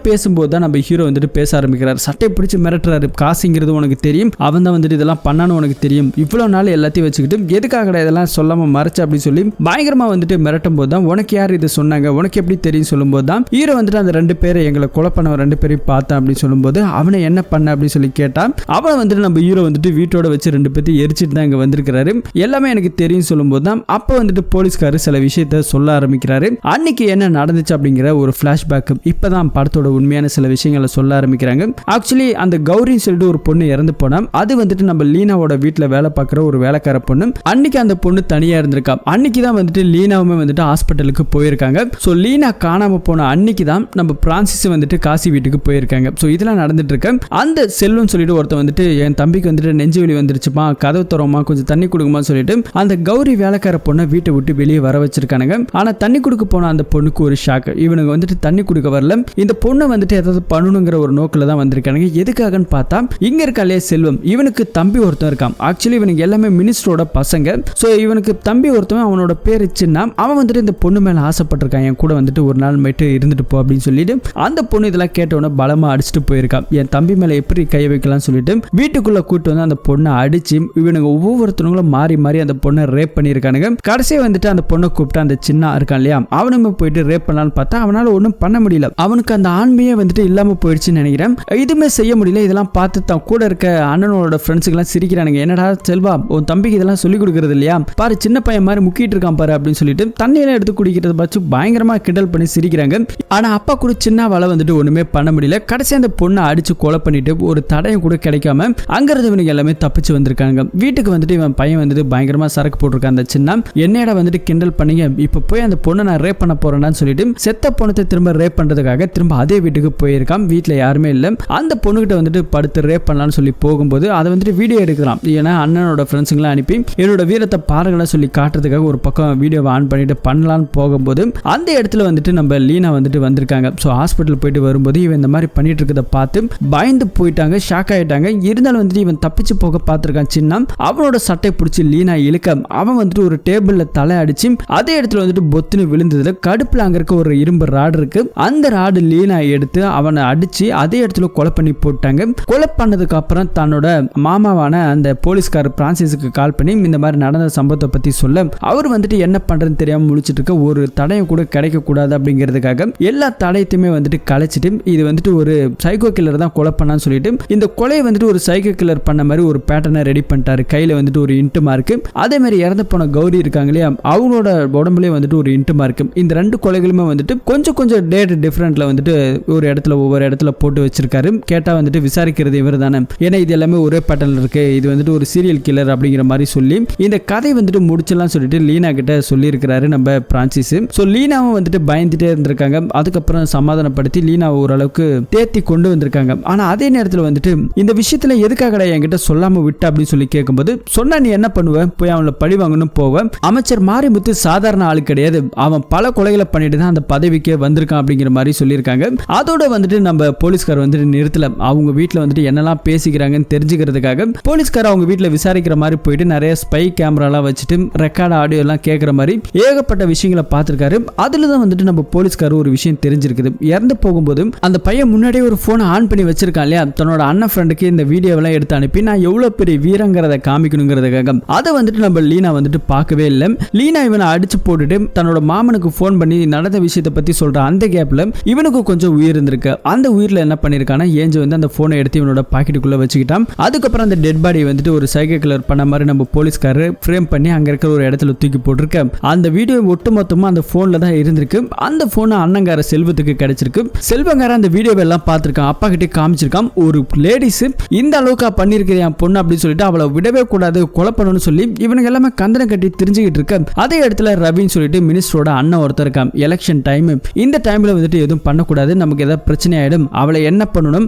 பேசும்போது தான் நம்ம ஹீரோ வந்துட்டு பேச ஆரம்பிக்கிறாரு, சட்டை பிடிச்சு மிரட்டுறாரு, காசுங்கிறது உனக்கு தெரியும், அவன் தான் வந்துட்டு இதெல்லாம் பண்ணான்னு உனக்கு தெரியும், இவ்வளவு நாள் எல்லாத்தையும் வச்சுக்கிட்டு எதுக்காக இதெல்லாம் சொல்லாம மறைச்சு அப்படின்னு சொல்லி பயங்கரமா வந்துட்டு மிரட்டும் போது தான் உனக்கு யார் இது சொன்னாங்க, உனக்கு எப்படி தெரியும் சொல்லும்போது தான் ஹீரோ வந்துட்டு அந்த 2 பேரை எங்களை கொலை பண்ண 2 பேரையும் பார்த்தேன் அப்படின்னு சொல்லும்போது அவனை என்ன பண்ண அப்படின்னு சொல்லி கேட்டான். அவனை வந்துட்டு நம்ம ஹீரோ வந்துட்டு வீட்டோட வச்சு 2 பேத்தையும் எரிச்சிட்டு தான் இங்க வந்திருக்கிறாரு, எல்லாமே எனக்கு தெரியும் சொல்லும்போது தான் அப்ப வந்துட்டு போலீஸ்காரர் சில விஷயத்த சொல்ல ஆரம்பிக்கிறாரு. அன்னைக்கு என்ன நடந்துச்சு அப்படிங்கிற ஒரு பிளாஷ்பேக் இப்பதான் படத்தோட உண்மையான சில விஷயங்களை சொல்ல ஆரம்பிக்கிறாங்க. ஆக்சுவலி அந்த கௌரின்னு சொல்லிட்டு ஒரு பொண்ணு இறந்து போனா, அது வந்துட்டு நம்ம லீனாவோட வீட்டுல வேலை பார்க்குற ஒரு வேலைக்கார பொண்ணு. அன்னைக்கு அந்த பொண்ணு தனியா இருந்திருக்கா. அன்னைக்கு தான் வந்துட்டு லீனாவுமே வந்துட்டு ஹாஸ்பிட்டலுக்கு போயிருக்காங்க. ஸோ லீனா காணாம போன அன்னைக்கு தான் நம்ம பிரான்சிஸ் வந்துட்டு காசி வீட்டுக்கு போயிருக்காங்க. ஸோ இதெல்லாம் நடந்துட்டு இருக்கு. அந்த செல்வம் சொல்லிட்டு ஒருத்தன் வந்துட்டு என் தம்பிக்கு வந்துட்டு நெஞ்சு வலி வந்துருச்சுமா, கதவு தரோமா, கொஞ்சம் தண்ணி கொடுக்குமா சொல்லிட்டு அந்த கௌரி வேலைக்கார பொண்ணை வீட்டை விட்டு வெளியே வர வச்சிருக்கானுங்க. ஆனா தண்ணி கொடுக்க போன அந்த பொண்ணுக்கு ஒரு ஷாக், இவனுக்கு வந்துட்டு தண்ணி கொடுக்க வரல, இந்த பொண்ணை வந்துட்டு ஏதாவது பண்ணணுங்கிற ஒரு நோக்கில் தான் வந்திருக்கானுங்க. எதுக்காகன்னு பார்த்தா இங்க இருக்காலே செல்வம், இவனுக்கு தம்பி ஒருத்தன் இருக்கான். ஆக்சுவலி இவனுக்கு எல்லாமே மினிஸ்டரோட பசங்க. ஸோ இவனுக்கு தம்பி ஒருத்தவன், அவனோட பேர் சின்ன, அவன் வந்துட்டு இந்த பொண்ணு மேல ஆசைப்பட்டிருக்கான், என் கூட வந்துட்டு ஒரு நாள் மட்டும் இருந்துட்டு போ அப்படின்னு சொல்லிட்டு அந்த பொண்ணு இதெல்லாம் கேட்டவன பலமா அடிச்சுட்டு போயிருக்கான். என் தம்பி மேல எப்படி கை வைக்கலாம் சொல்லிட்டு வீட்டுக்குள்ள கூட்டு வந்து அந்த பொண்ணை அடிச்சு இவனுக்கு ஒவ்வொருத்தவங்களும் மாறி மாறி அந்த பொண்ணை ரேப் பண்ணியிருக்கானுங்க. கடைசியா வந்துட்டு அந்த பொண்ணை கூப்பிட்டு அந்த சின்ன இருக்கான் இல்லையா அவனுமே போயிட்டு ரேப் பண்ணலான்னு பார்த்தா அவனால ஒன்றும் பண்ண முடியல. அவனுக்கு அந்த ஆண்மையே வந்துட்டு இல்லாம போயிடுச்சுன்னு நினைக்கிறேன். இதுமே செய்ய முடியல. இதெல்லாம் பார்த்து தான் கூட இருக்க அண்ணனோட ஃப்ரெண்ட்ஸுக்கு எல்லாம் சிரிக்கிறானுங்க. என்னடா செல்வா உன் தம்பிக்கு இதெல்லாம் சொல்லி கொடுக்கறது இல்லையா, பாரு சின்ன பையன் மாதிரி முக்கிட்டு இருக்கான் பாரு அப்படின்னு சொல்லிட்டு தண்ணியெல்லாம் எடுத்து குடிக்கிறத பார்த்து பயங்கரமா கிண்டல் பண்ணி சிரிக்கிறாங்க. ஆனா அப்பா கூட சின்னவால வந்துட்டு ஒண்ணுமே பண்ண முடியல. கடைசி அந்த பொண்ணை அடிச்சு கொலை பண்ணிட்டு ஒரு தடையும் கூட கிடைக்காம அங்கிருந்து இவனுக்கு எல்லாமே தப்பிச்சு வந்திருக்காங்க. வீட்டுக்கு வந்துட்டு இவன் பையன் வந்துட்டு பயங்கரமா சரக்கு போட்டிருக்கான். அந்த சின்ன என்னடா வந்துட்டு கிண்டல் பண்ணீங்க, இப்ப போய் அந்த பொண்ணை நான் ரேப் பண்ண போறேன்னு சொல்லிட்டு செத்த பொண்ணத்தை திரும்ப ரேப் பண்றதுக்காக திரும்ப அதே வீட்டுக்கு போயிருக்கான். வீட்டுல யாருமே இல்ல. அந்த பொண்ணுகிட்ட வந்துட்டு படுத்து ரேப் பண்ணலாம்னு சொல்லி போகும்போது அதை வந்துட்டு வீடியோ எடுக்கலாம். ஏன்னா அண்ணனோட ஃப்ரெண்ட்ஸுங்களாம் அனுப்பி என்னோட வீரத்தை பாருங்களா சொல்லி காட்டுறதுக்காக ஒரு பக்கம் வீடியோவை ஆன் பண்ணிட்டு பண்ணலான்னு போகும்போது அந்த இடத்துல வந்துட்டு நம்ம லீனா வந்துட்டு வந்திருக்காங்க. ஸோ ஹாஸ்பிட்டல் போயிட்டு வரும்போது இவன் இந்த மாதிரி பண்ணிட்டு இருக்கிறத பார்த்து பயந்து போயிட்டாங்க, ஷாக் ஆயிட்டாங்க. இருந்தாலும் வந்துட்டு இவன் தப்பிச்சு போக பார்த்திருக்கான். சின்ன அவனோட சட்டை பிடிச்சி லீனா இழுக்க அவன் வந்துட்டு ஒரு டேபிள்ல தலை அடிச்சு அதே இடத்துல வந்துட்டு பொத்துன்னு விழுந்ததுல கடுப்புல அங்க இருக்க ஒரு இரும்பு ராடு இருக்கு. அந்த ராடு லீனா எடுத்து அவனை அடிச்சு அதே இடத்துல கொலை பண்ணி போட்டாங்க. கொலை பண்ணதுக்கு அப்புறம் தன்னோட மாமாவான அந்த போலீஸ்காரர் பிரான்சிஸுக்கு கால் பண்ணி இந்த மாதிரி நடந்த சம்பவத்தை பத்தி சொல்ல அவர் வந்துட்டு என்ன பண்றதுன்னு தெரியாம முழிச்சிட்டு இருக்க, ஒரு தடையும் கூட கிடைக்க கூடாது அப்படிங்கிறதுக்காக எல்லா தடயத்தையுமே வந்துட்டு கலைச்சிட்டு இது வந்துட்டு ஒரு சைக்கோ கில்லர் தான் கொலை பண்ணான்னு சொல்லிட்டு இந்த கொலையை வந்துட்டு ஒரு சைக்கோ கில்லர் பண்ண மாதிரி ஒரு பேட்டர்னை ரெடி பண்ணிட்டாரு. கையில வந்துட்டு ஒரு இன்ட்டு மார்க்கு, அதே மாதிரி இறந்து போன கௌரி இருக்காங்க இல்லையா அவங்களோட உடம்புலயே வந்துட்டு ஒரு இன்ட்டு மார்க்கு. இந்த ரெண்டு கொலைகளுமே வந்துட்டு கொஞ்சம் டேட் டிஃபரெண்ட்ல வந்துட்டு ஒரு இடத்துல ஒவ்வொரு இடத்துல போட்டு வச்சிருக்காரு. கேட்டா வந்துட்டு விசாரிக்கிறது இவர் தானே, ஏன்னா இது எல்லாமே ஒரே பேட்டர்ல இருக்கு, இது வந்துட்டு ஒரு சீரியல் கில்லர் அப்படிங்கிற மாதிரி சொல்லி இந்த கதை வந்துட்டு முடிச்சலாம் சொல்லிட்டு லீனா கிட்ட சொல்லி இருக்கிறாரு நம்ம பிரான்சிஸ். ஸோ லீனாவும் வந்துட்டு பயந்துட்டே இருந்திருக்காங்க. அதுக்கப்புறம் சமாதானப்படுத்தி லீனா ஓரளவுக்கு தேத்தி கொண்டு வந்திருக்காங்க. ஆனா அதே நேரத்தில் வந்துட்டு இந்த விஷயத்துல எதுக்காக என்கிட்ட சொல்லாம விட்ட அப்படின்னு சொல்லி கேட்கும்போது சொன்னா நீ என்ன பண்ணுவ, போய் அவனை பழி வாங்கணும் போவேன். அமைச்சர் மாரிமுத்து சாதாரண ஆளு கிடையாது, அவன் பல கொலைகளை பண்ணிட்டு தான் அந்த பதவிக்கே வந்திருக்கான் அப்படிங்கிற மாதிரி சொல்லியிருக்காங்க. அதோட வந்துட்டு நம்ம போலீஸ்கார் வந்துட்டு நிறுத்தல. அவங்க வீட்டில் வந்துட்டு என்னெல்லாம் பேசிக்கிறாங்கன்னு தெரிஞ்சுக்கிறதுக்காக போலீஸ்கார் அவங்க வீட்டில் விசாரிக்கிற மாதிரி போயிட்டு நிறைய ஸ்பை கேமராலாம் வச்சுட்டு ரெக்கார்ட் ஆடியோ எல்லாம் கேட்குற மாதிரி ஏகப்பட்ட விஷயங்களை பார்த்துருக்காரு. அதுல தான் வந்துட்டு நம்ம போலீஸ்கார் ஒரு விஷயம் தெரிஞ்சிருக்குது. இறந்து போகும்போது அந்த பையன் முன்னாடியே ஒரு போனை ஆன் பண்ணி வச்சிருக்கான் இல்லையா, தன்னோட அண்ணன் ஃப்ரெண்டுக்கு இந்த வீடியோவெல்லாம் எடுத்து அனுப்பி நான் எவ்வளவு பெரிய வீரங்கிறத காமிக்கணுங்கிறதுக்காக அதை வந்துட்டு நம்ம லீனா வந்துட்டு பார்க்கவே இல்லை. லீனா இவனை அடிச்சு போட்டுட்டு தன்னோட மாமனுக்கு போன் பண்ணி நடந்த விஷயத்தை பத்தி சொல்ற அந்த கேப்ல இவனுக்கு கொஞ்சம் உயிர் இருந்திருக்கு. அந்த உயிரில் என்ன பண்ணிருக்கானா ஏஞ்சு வந்து அந்த போனை எடுத்து இவனோட பாக்கெட்டுக்குள்ள வச்சுக்கிட்டான். அதுக்கப்புறம் அந்த டெட் பாடி வந்துட்டு ஒரு சைக்கோ கில்லர் பண்ண மாதிரி நம்ம போலீஸ்காரர் ஃப்ரேம் பண்ணி அங்க இருக்கிற ஒரு இடத்துல தூக்கி போட்டிருக்க. அந்த வீடியோ ஒட்டு மொத்தமா அந்த போன்ல தான் இருந்திருக்கு. அந்த போன் அண்ணங்கார செல்வத்துக்கு கிடைச்சிருக்கு. செல்வங்கார அந்த வீடியோவை எல்லாம் பார்த்திருக்கான், அப்பா கிட்டே காமிச்சிருக்கான். ஒரு லேடிஸ் இந்த அளவுக்கு பண்ணிருக்கிற என் பொண்ணு அப்படின்னு சொல்லிட்டு அவளை விடவே கூடாது, கொலை பண்ணணும்னு சொல்லி இவனுக்கு எல்லாமே கந்தனை கட்டி தெரிஞ்சுக்கிட்டு இருக்க. அதே இடத்துல ரவின்னு சொல்லிட்டு மினிஸ்டரோட அண்ணன் ஒருத்தர் இருக்கான். எலெக்ஷன் டைம், இந்த டைம்ல வந்துட்டு எதுவும் பண்ணக்கூடாது, நமக்கு ஏதாவது பிரச்சனை ஆயிடும், அவளை என்ன பண்ணணும்,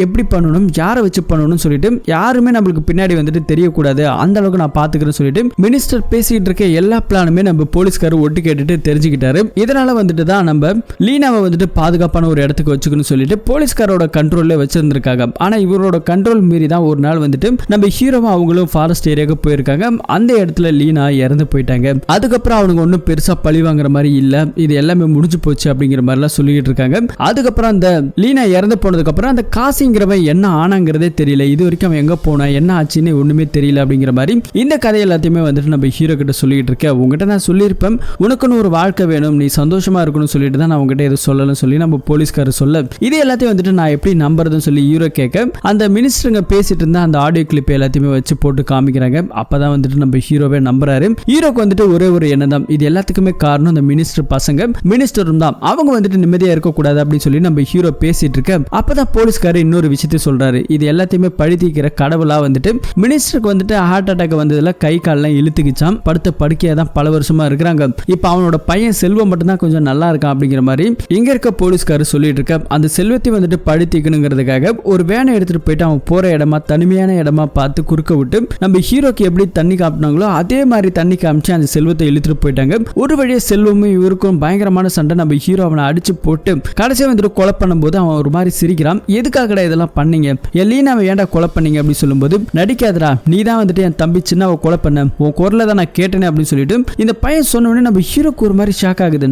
எப்படி பண்ணணும், யாரை வச்சு பண்ணணும்னு சொல்லிட்டு யாருமே நம்மளுக்கு பின்னாடி வந்துட்டு தெரியக்கூடாது, அந்த அளவுக்கு நான் பாத்துக்கிறேன்னு சொல்லிட்டு மினிஸ்டர் பேசிட்டு இருக்க எல்லா பிளானுமே நம்ம போலீஸ்காரர் ஒட்டு கேட்டுட்டு தெரிஞ்சுக்கிட்டாரு. இதனால வந்துட்டு தான் நம்ம லீனாவை வந்துட்டு பாதுகாப்பான ஒரு இடத்துக்கு வச்சுக்கணும்னு சொல்லிட்டு போலீஸ்காரோட கண்ட்ரோல்ல வச்சிருந்திருக்காங்க. ஆனா இவரோட கண்ட்ரோல் மீறி தான் ஒரு நாள் வந்துட்டு நம்ம ஹீரோவா அவங்களும் ஃபாரஸ்ட் ஏரியாவுக்கு போயிருக்காங்க. அந்த இடத்துல லீனா இறந்து போயிட்டாங்க. அதுக்கப்புறம் அவனுக்கு ஒன்றும் பெருசா பழி வாங்குற மாதிரி இல்ல, இது எல்லாமே முடிஞ்சு போச்சு அப்படிங்கிற மாதிரிலாம் சொல்லிட்டு இருக்காங்க. அதுக்கப்புறம் அந்த லீனா இறந்து போனதுக்கு அப்புறம் அந்த காசிங்கிறவன் என்ன ஆனாங்கிறதே தெரியல, இது வரைக்கும் அவன் எங்க போனா என்ன ஆச்சுன்னு ஒண்ணுமே தெரியல அப்படிங்கிற மாதிரி இந்த கதை எல்லாத்தையுமே வந்துட்டு நம்ம ஹீரோ கிட்ட சொல்லிட்டு இருக்கேன். உங்ககிட்ட நான் சொல்லியிருப்பேன் உனக்குன்னு ஒரு வாழ்க்கை வேணும், நீ சந்தோஷமா இருக்கணும்னு சொல்லிட்டு தான் நான் உங்ககிட்ட எதுவும் சொல்லணும்னு சொல்லி நம்ம போலீஸ்காரர் சொல்ல இது எல்லாத்தையும் வந்துட்டு நான் எப்படி நம்புறதுன்னு சொல்லி ஹீரோ கேட்க அந்த மினிஸ்டருங்க பேசிட்டு இருந்தா அந்த ஆடியோ கிளிப் எல்லாத்தையுமே வச்சு போட்டு காமிக்கிறாங்க. அப்பதான் வந்துட்டு நம்ம ஹீரோவே நம்புறாரு. ஹீரோக்கு வந்துட்டு ஒரே ஒரு எண்ணம் தான், இது எல்லாத்துக்குமே காரணம் அந்த மினிஸ்டர் பசங்க, மினிஸ்டரும் தான், அவங்க வந்துட்டு நிம்மதியா இருக்கக்கூடாது அப்படின்னு சொல்லி நம்ம ஹீரோ பேசிட்டு இருக்க. அப்பதான் போலீஸ்காரர் இன்னொரு விஷயத்தை சொல்றாரு, இது எல்லாத்தையுமே பழி தீர்க்கிற கடவுளா வந்துட்டு மினிஸ்டருக்கு வந்துட்டு ஹார்ட் அட்டாக் வந்ததுல கை கால்லாம் இழுத்துக்கிச்சான், படுத்த படுக்கையா தான் பல வருஷமா இருக்கிறாங்க. இப்ப அவனோட பையன் செல்வம் மட்டும் தான் கொஞ்சம் நல்லா இருக்கான் அப்படிங்கிற மாதிரி இங்க இருக்க போலீஸ்காரர் சொல்லிட்டு இருக்க. அந்த செல்வத்தை வந்துட்டு பழி தீர்க்கணுங்கிறதுக்காக ஒரு வேனை எடுத்துட்டு போயிட்டு அவன் போற இடமா தனிமையான இடமா பார்த்து குறுக்க விட்டு நம்ம ஹீரோக்கு எப்படி தண்ணி காப்பினாங்களோ அதே மாதிரி தண்ணி காமிச்சு அந்த செல்வத்தை இழுத்துட்டு போயிட்டாங்க. ஒரு வழியா செல்வமும் இவருக்கும் பயங்கரமான சண்டை. நம்ம ஹீரோ அவனை அடிச்சு போட்டு கடைசியா வந்துட்டு கொலை பண்ணும்போது அவன் ஒரு மாதிரி சிரிக்கிறான். எதுக்காகடா இதெல்லாம் பண்ணீங்க, லீனாவை ஏன்டா கொலை பண்ணீங்க அப்படின்னு சொல்லும்போது நடிக்காதடா, நீ தான் வந்துட்டு என் தம்பி சின்னவ கொலை பண்ண, உன் குரல தான் நான் கேட்டேனே அப்படின்னு சொல்லிட்டு இந்த பையன் சொன்ன உடனே நம்ம ஹீரோக்கு ஒரு மாதிரி ஷாக் ஆகுது.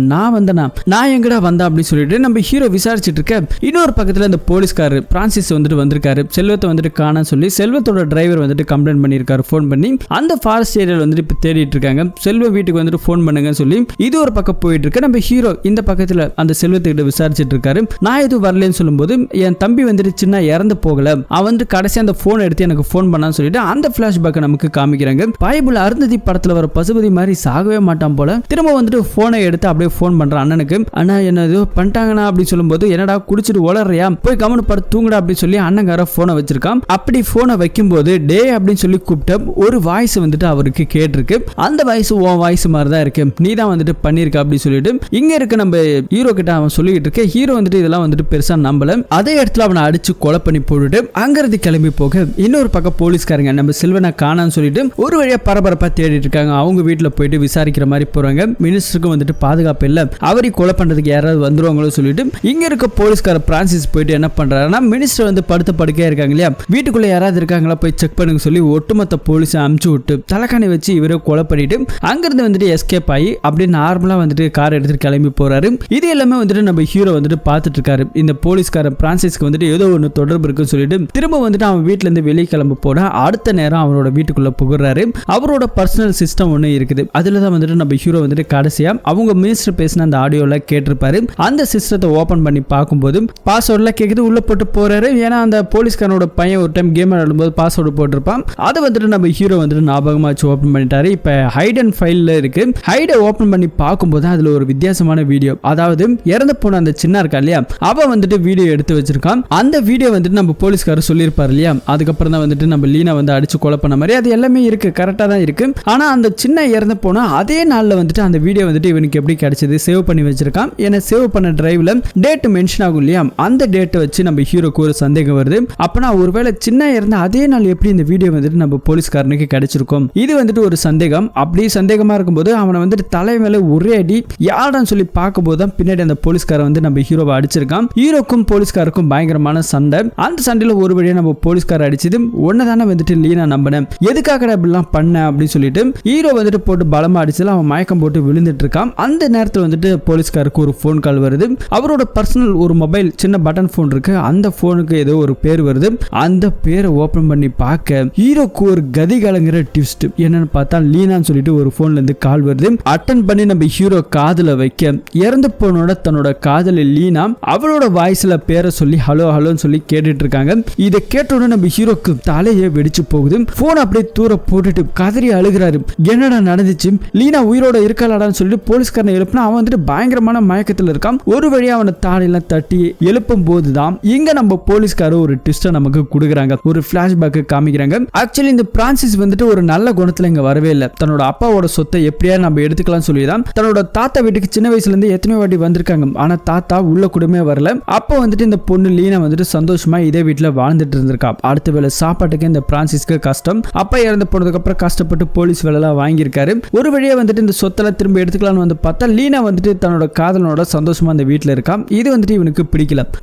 நான் எங்கடா வந்தா அப்படின்னு சொல்லிட்டு நம்ம ஹீரோ விசாரிச்சுட்டு இருக்க. இன்னொரு பக்கத்துல இந்த போலீஸ்காரர் பிரான்சிஸ் வந்துட்டு வந்திருக்காரு. செல்வத்தை வந்துட்டு காண சொல்லி செல்வத்தோட டிரைவர் வந்துட்டு கம்ப்ளைண்ட் பண்ணியிருக்காரு போன் பண்ணி. அந்த ஃபாரஸ்ட் ஏரியால வந்துட்டு இப்ப தேடிட்டு இருக்காங்க. செல்வ வீட்டுக்கு வந்துட்டு ஃபோன் பண்ணுங்கன்னு சொல்லி இது ஒரு பக்கம் போயிட்டு இருக்கு. நம்ம ஹீரோ இந்த பக்கத்துல அந்த செல்வத்துக்கிட்ட விசாரிச்சுட்டு இருக்காரு. நான் எதுவும் வரலன்னு சொல்லும்போது என் தம்பி வந்துட்டு சின்ன இறந்து போகல, அவன் வந்து கடைசி அந்த போன் எடுத்து எனக்கு ஃபோன் பண்ணான்னு சொல்லிட்டு அந்த பிளாஷ்பேக்கை நமக்கு காமிக்கிறாங்க. பைபிள் அருந்ததி படத்துல வர பசுபதி மாதிரி சாகவே மாட்டான் போல திரும்ப வந்துட்டு போனை எடுத்து அப்படியே ஃபோன் பண்றான் அண்ணனுக்கு. அண்ணா என்ன ஏதோ பண்ணிட்டாங்கண்ணா அப்படின்னு சொல்லும்போது என்னடா குடிச்சிட்டு உளறியா, போய் கவனம் படுத்து தூங்குடா அப்படின்னு சொல்லி அண்ணங்கார போனை வச்சிருக்கான். அப்படி போனை வைக்கும்போது டே அப்படின்னு சொல்லி கூப்பிட்ட ஒரு வாய்ஸ் வந்துட்டு அவருக்கு கேட்டிருக்கு. அந்த வாய்ஸ் உன் வாய்ஸ் மாதிரி தான் இருக்கு, நீ தான் வந்துட்டு பண்ணிருக்க அப்படின்னு சொல்லிட்டு இங்க இருக்க நம்ம ஹீரோ கிட்ட அவன் சொல்லிட்டு இருக்க. ஹீரோ வந்துட்டு இதெல்லாம் வந்துட்டு பெருசா நம்பல. அதே இடத்துல அவனை அடிச்சு கொலை பண்ணி போட்டுட்டு அங்கிருந்து கிளம்பி போக இன்னொரு பக்கம் போலீஸ்காரங்க நம்ம செல்வனை காணான்னு சொல்லிட்டு ஒரு வழியா பரபரப்பா தேடிட்டு இருக்காங்க. அவங்க வீட்டுல போயிட்டு விசாரிக்கிற மாதிரி போறாங்க. மினிஸ்டருக்கும் வந்துட்டு பாதுகாப்பு இல்ல, அவரை கொலை பண்றதுக்கு யாராவது வந்துருவாங்களோ சொல்லிட்டு இங்க இருக்க போலீஸ்கார பிரான்சிஸ் போயிட்டு என்ன பண்றாருன்னா, மினிஸ்டர் வந்து படுத்த படுக்கையா இருக்காங்க இல்லையா, வீட்டுக்குள்ள யாராவது இருக்காங்களா போய் செக் பண்ணுங்க சொல்லி ஒட்டுமொத்த போலீஸை அமுச்சு விட்டு தலைக்காணி வச்சு இவரை கொலை பண்ணிட்டு அங்கிருந்து வந்துட்டு எஸ்கேப் ஆகி அப்படியே நார்மலா வந்துட்டு கார் எடுத்துட்டு கிளம்பி போறாரு. இது எல்லாமே வந்துட்டு நம்ம ஹீரோ வந்துட்டு பார்த்துட்டு இருக்காரு. இந்த போலீஸ்கார பிரான்சிஸ்க்கு வந்துட்டு ஏதோ ஒன்று தொடர்பு இருக்குன்னு சொல்லிட்டு திரும்ப வந்துட்டு அவன் வீட்டுல இருந்து வெளியே கிளம்ப போட அடுத்த நேரம் அவரோட வீட்டுக்குள்ள புகுறாரு. அவரோட பர்சனல் சிஸ்டம் ஒன்று இருக்குது. அதுல தான் வந்துட்டு நம்ம ஹீரோ வந்துட்டு கடைசியா அவங்க மினிஸ்டர் பேசின அந்த ஆடியோல கேட்டிருப்பாரு. அந்த சிஸ்டத்தை ஓபன் பண்ணி பார்க்கும்போது பாஸ்வேர்ட்ல கேக்குது, உள்ள போட்டு போறாரு. ஏன்னா அந்த போலீஸ்காரனோட பையன் ஒரு டைம் கேம் ஆடும்போது பாஸ்வேர்டு போட்டிருப்பான். அதை வந்துட்டு நம்ம ஹீரோ வந்துட்டு ஞாபகமா வச்சு ஓபன் பண்ணிட்டாரு. இப்ப ஹைட் அண்ட் ஃபைல்ல இருக்கு. ஹைடை ஓபன் பண்ணி பார்க்கும்போது அதுல ஒரு வித்தியாசமான வீடியோ, அதாவது இறந்து போன அந்த சின்ன இருக்கா இல்லையா, அவ வந்துட்டு வீடியோ எடுத்து வச்சிருக்கான். அந்த வீடியோ வந்துட்டு நம்ம போலீஸ்காரர் சொல்லியிருப்பாரு இல்லையா, அதுக்கப்புறம் தான் வந்துட்டு நம்ம லீனா வந்து அடிச்சு கொலை பண்ண மாதிரி அது எல்லாமே இருக்கு, கரெக்டா தான் இருக்கு. ஆனா அந்த சின்ன இறந்து போனா அதே நாள்ல வந்துட்டு அந்த வீடியோ வந்துட்டு இவனுக்கு எப்படி கிடைச்சது, சேவ் பண்ணி வச்சிருக்கான். ஏன்னா சேவ் பண்ண டிரைவ்ல டேட் மென்ஷன் ஆகும் இல்லையா, அந்த டேட்டை வச்சு நம்ம ஹீரோக்கு ஒரு சந்தேகம் வருது. அப்பனா ஒருவேளை சின்ன இறந்த அதே நாள் எப்படி இந்த வீடியோ வந்துட்டு நம்ம போலீஸ்காரனுக்கு கிடைச்சிருக்கும், இது வந்துட்டு ஒரு சந்தேகம். அப்படி சந்தேகமா இருக்கும்போது அவனை வந்துட்டு தலை மேல ஒரே அடி யாருன்னு சொல்லி பார்க்கும்போது தான் பின்னாடி அந்த போலீஸ்காரன் வந்து நம்ம ஹீரோவை அடிச்சிருக்கான். ஹீரோக்கும் போலீஸ்காருக்கும் பயங்கரமான சண்டை. அந்த சண்டையில ஒரு வழியா நம்ம போலீஸ்கார அடிச்சது ஒன்னதானே வந்துட்டு லீனா நம்பினேன், எதுக்காக இப்படிலாம் பண்ண அப்படின்னு சொல்லிட்டு ஹீரோ வந்துட்டு போட்டு பலமா அடிச்சதுல அவன் மயக்கம் போட்டு விழுந்துட்டு இருக்கான். அந்த நேரத்தில் வந்துட்டு போலீஸ்காருக்கு ஒரு போன் கால் வருது. அவரோட பர்சனல் ஒரு மொபைல் சின்ன பட்டன் போன் இருக்கு, அந்த போனுக்கு ஏதோ ஒரு பேர் வருது. அந்த பேரை ஓபன் பண்ணி பார்க்க ஹீரோக்கு ஒரு கதி கலங்குற ட்விஸ்ட் என்னன்னு பார்த்தா லீனான்னு சொல்லிட்டு ஒரு போன்ல இருந்து கால் வருது. அட்டன் பண்ணி நம்ம ஹீரோ காதுல வைக்க இறந்து போனோட தன்னோட காதலி லீனா அவளோட வாய்ஸ்ல பேரை சொல்லி ஹலோ ஹலோன்னு சொல்லி கேட்டுட்டு இருக்காங்க. இதை கேட்டோட நம்ம ஹீரோக்கு தலையே வெடிச்சு போகுது. போன் அப்படியே தூர போட்டுட்டு கதறி அழுகிறாரு. என்னடா நடந்துச்சு, லீனா உயிரோட இருக்கலாடான்னு சொல்லிட்டு போலீஸ்காரனை எழுப்பினா அவன் வந்துட்டு பயங்கரமான மயக்கத்தில் இருக்கான். ஒரு வழியா அவனை தாடியெல்லாம் தட்டி எழுப்பும் போதுதான் இங்க நம்ம போலீஸ்காரர் ஒரு ட்விஸ்ட நமக்கு கொடுக்குறாங்க, ஒரு பிளாஷ்பேக் காமிக்கிறாங்க. ஆக்சுவலி இந்த பிரான்சிஸ் வந்துட்டு ஒரு நல்ல குணத்துல இங்க வரவே இல்லை. தன்னோட அப்பாவோட சொத்தை எப்படியா நம்ம எடுத்துக்கலாம் சொல்லிதான் தன்னோட தாத்தா வீட்டுக்கு சின்ன வயசுல இருந்து எத்தனை வாட்டி வந்திருக்காங்க. ஆனா தாத்தா உள்ள கூடமே வரல. அப்போ வந்துட்டு இந்த பொண்ணு லீனா வந்துட்டு சந்தோஷமா இதே வீட்டுல வாழ்ந்துட்டு இருந்திருக்கா. அடுத்த வேலை சாப்பாட்டுக்கு இந்த பிரான்சிஸ்க்கு கஷ்டம். அப்பா இறந்து போனதுக்கு அப்புறம் கஷ்டப்பட்டு போலீஸ் வேலை வாங்கியிருக்காரு. ஒரு வழியா வந்துட்டு இந்த சொத்தெல்லாம் திரும்ப எடுத்துக்கலாம்னு வந்து பார்த்தா லீனா வந்துட்டு தன்னோட காதலனோட சந்தோஷமா அந்த வீட்டுல இருக்கா. இது வந்துட்டு இவனுக்கு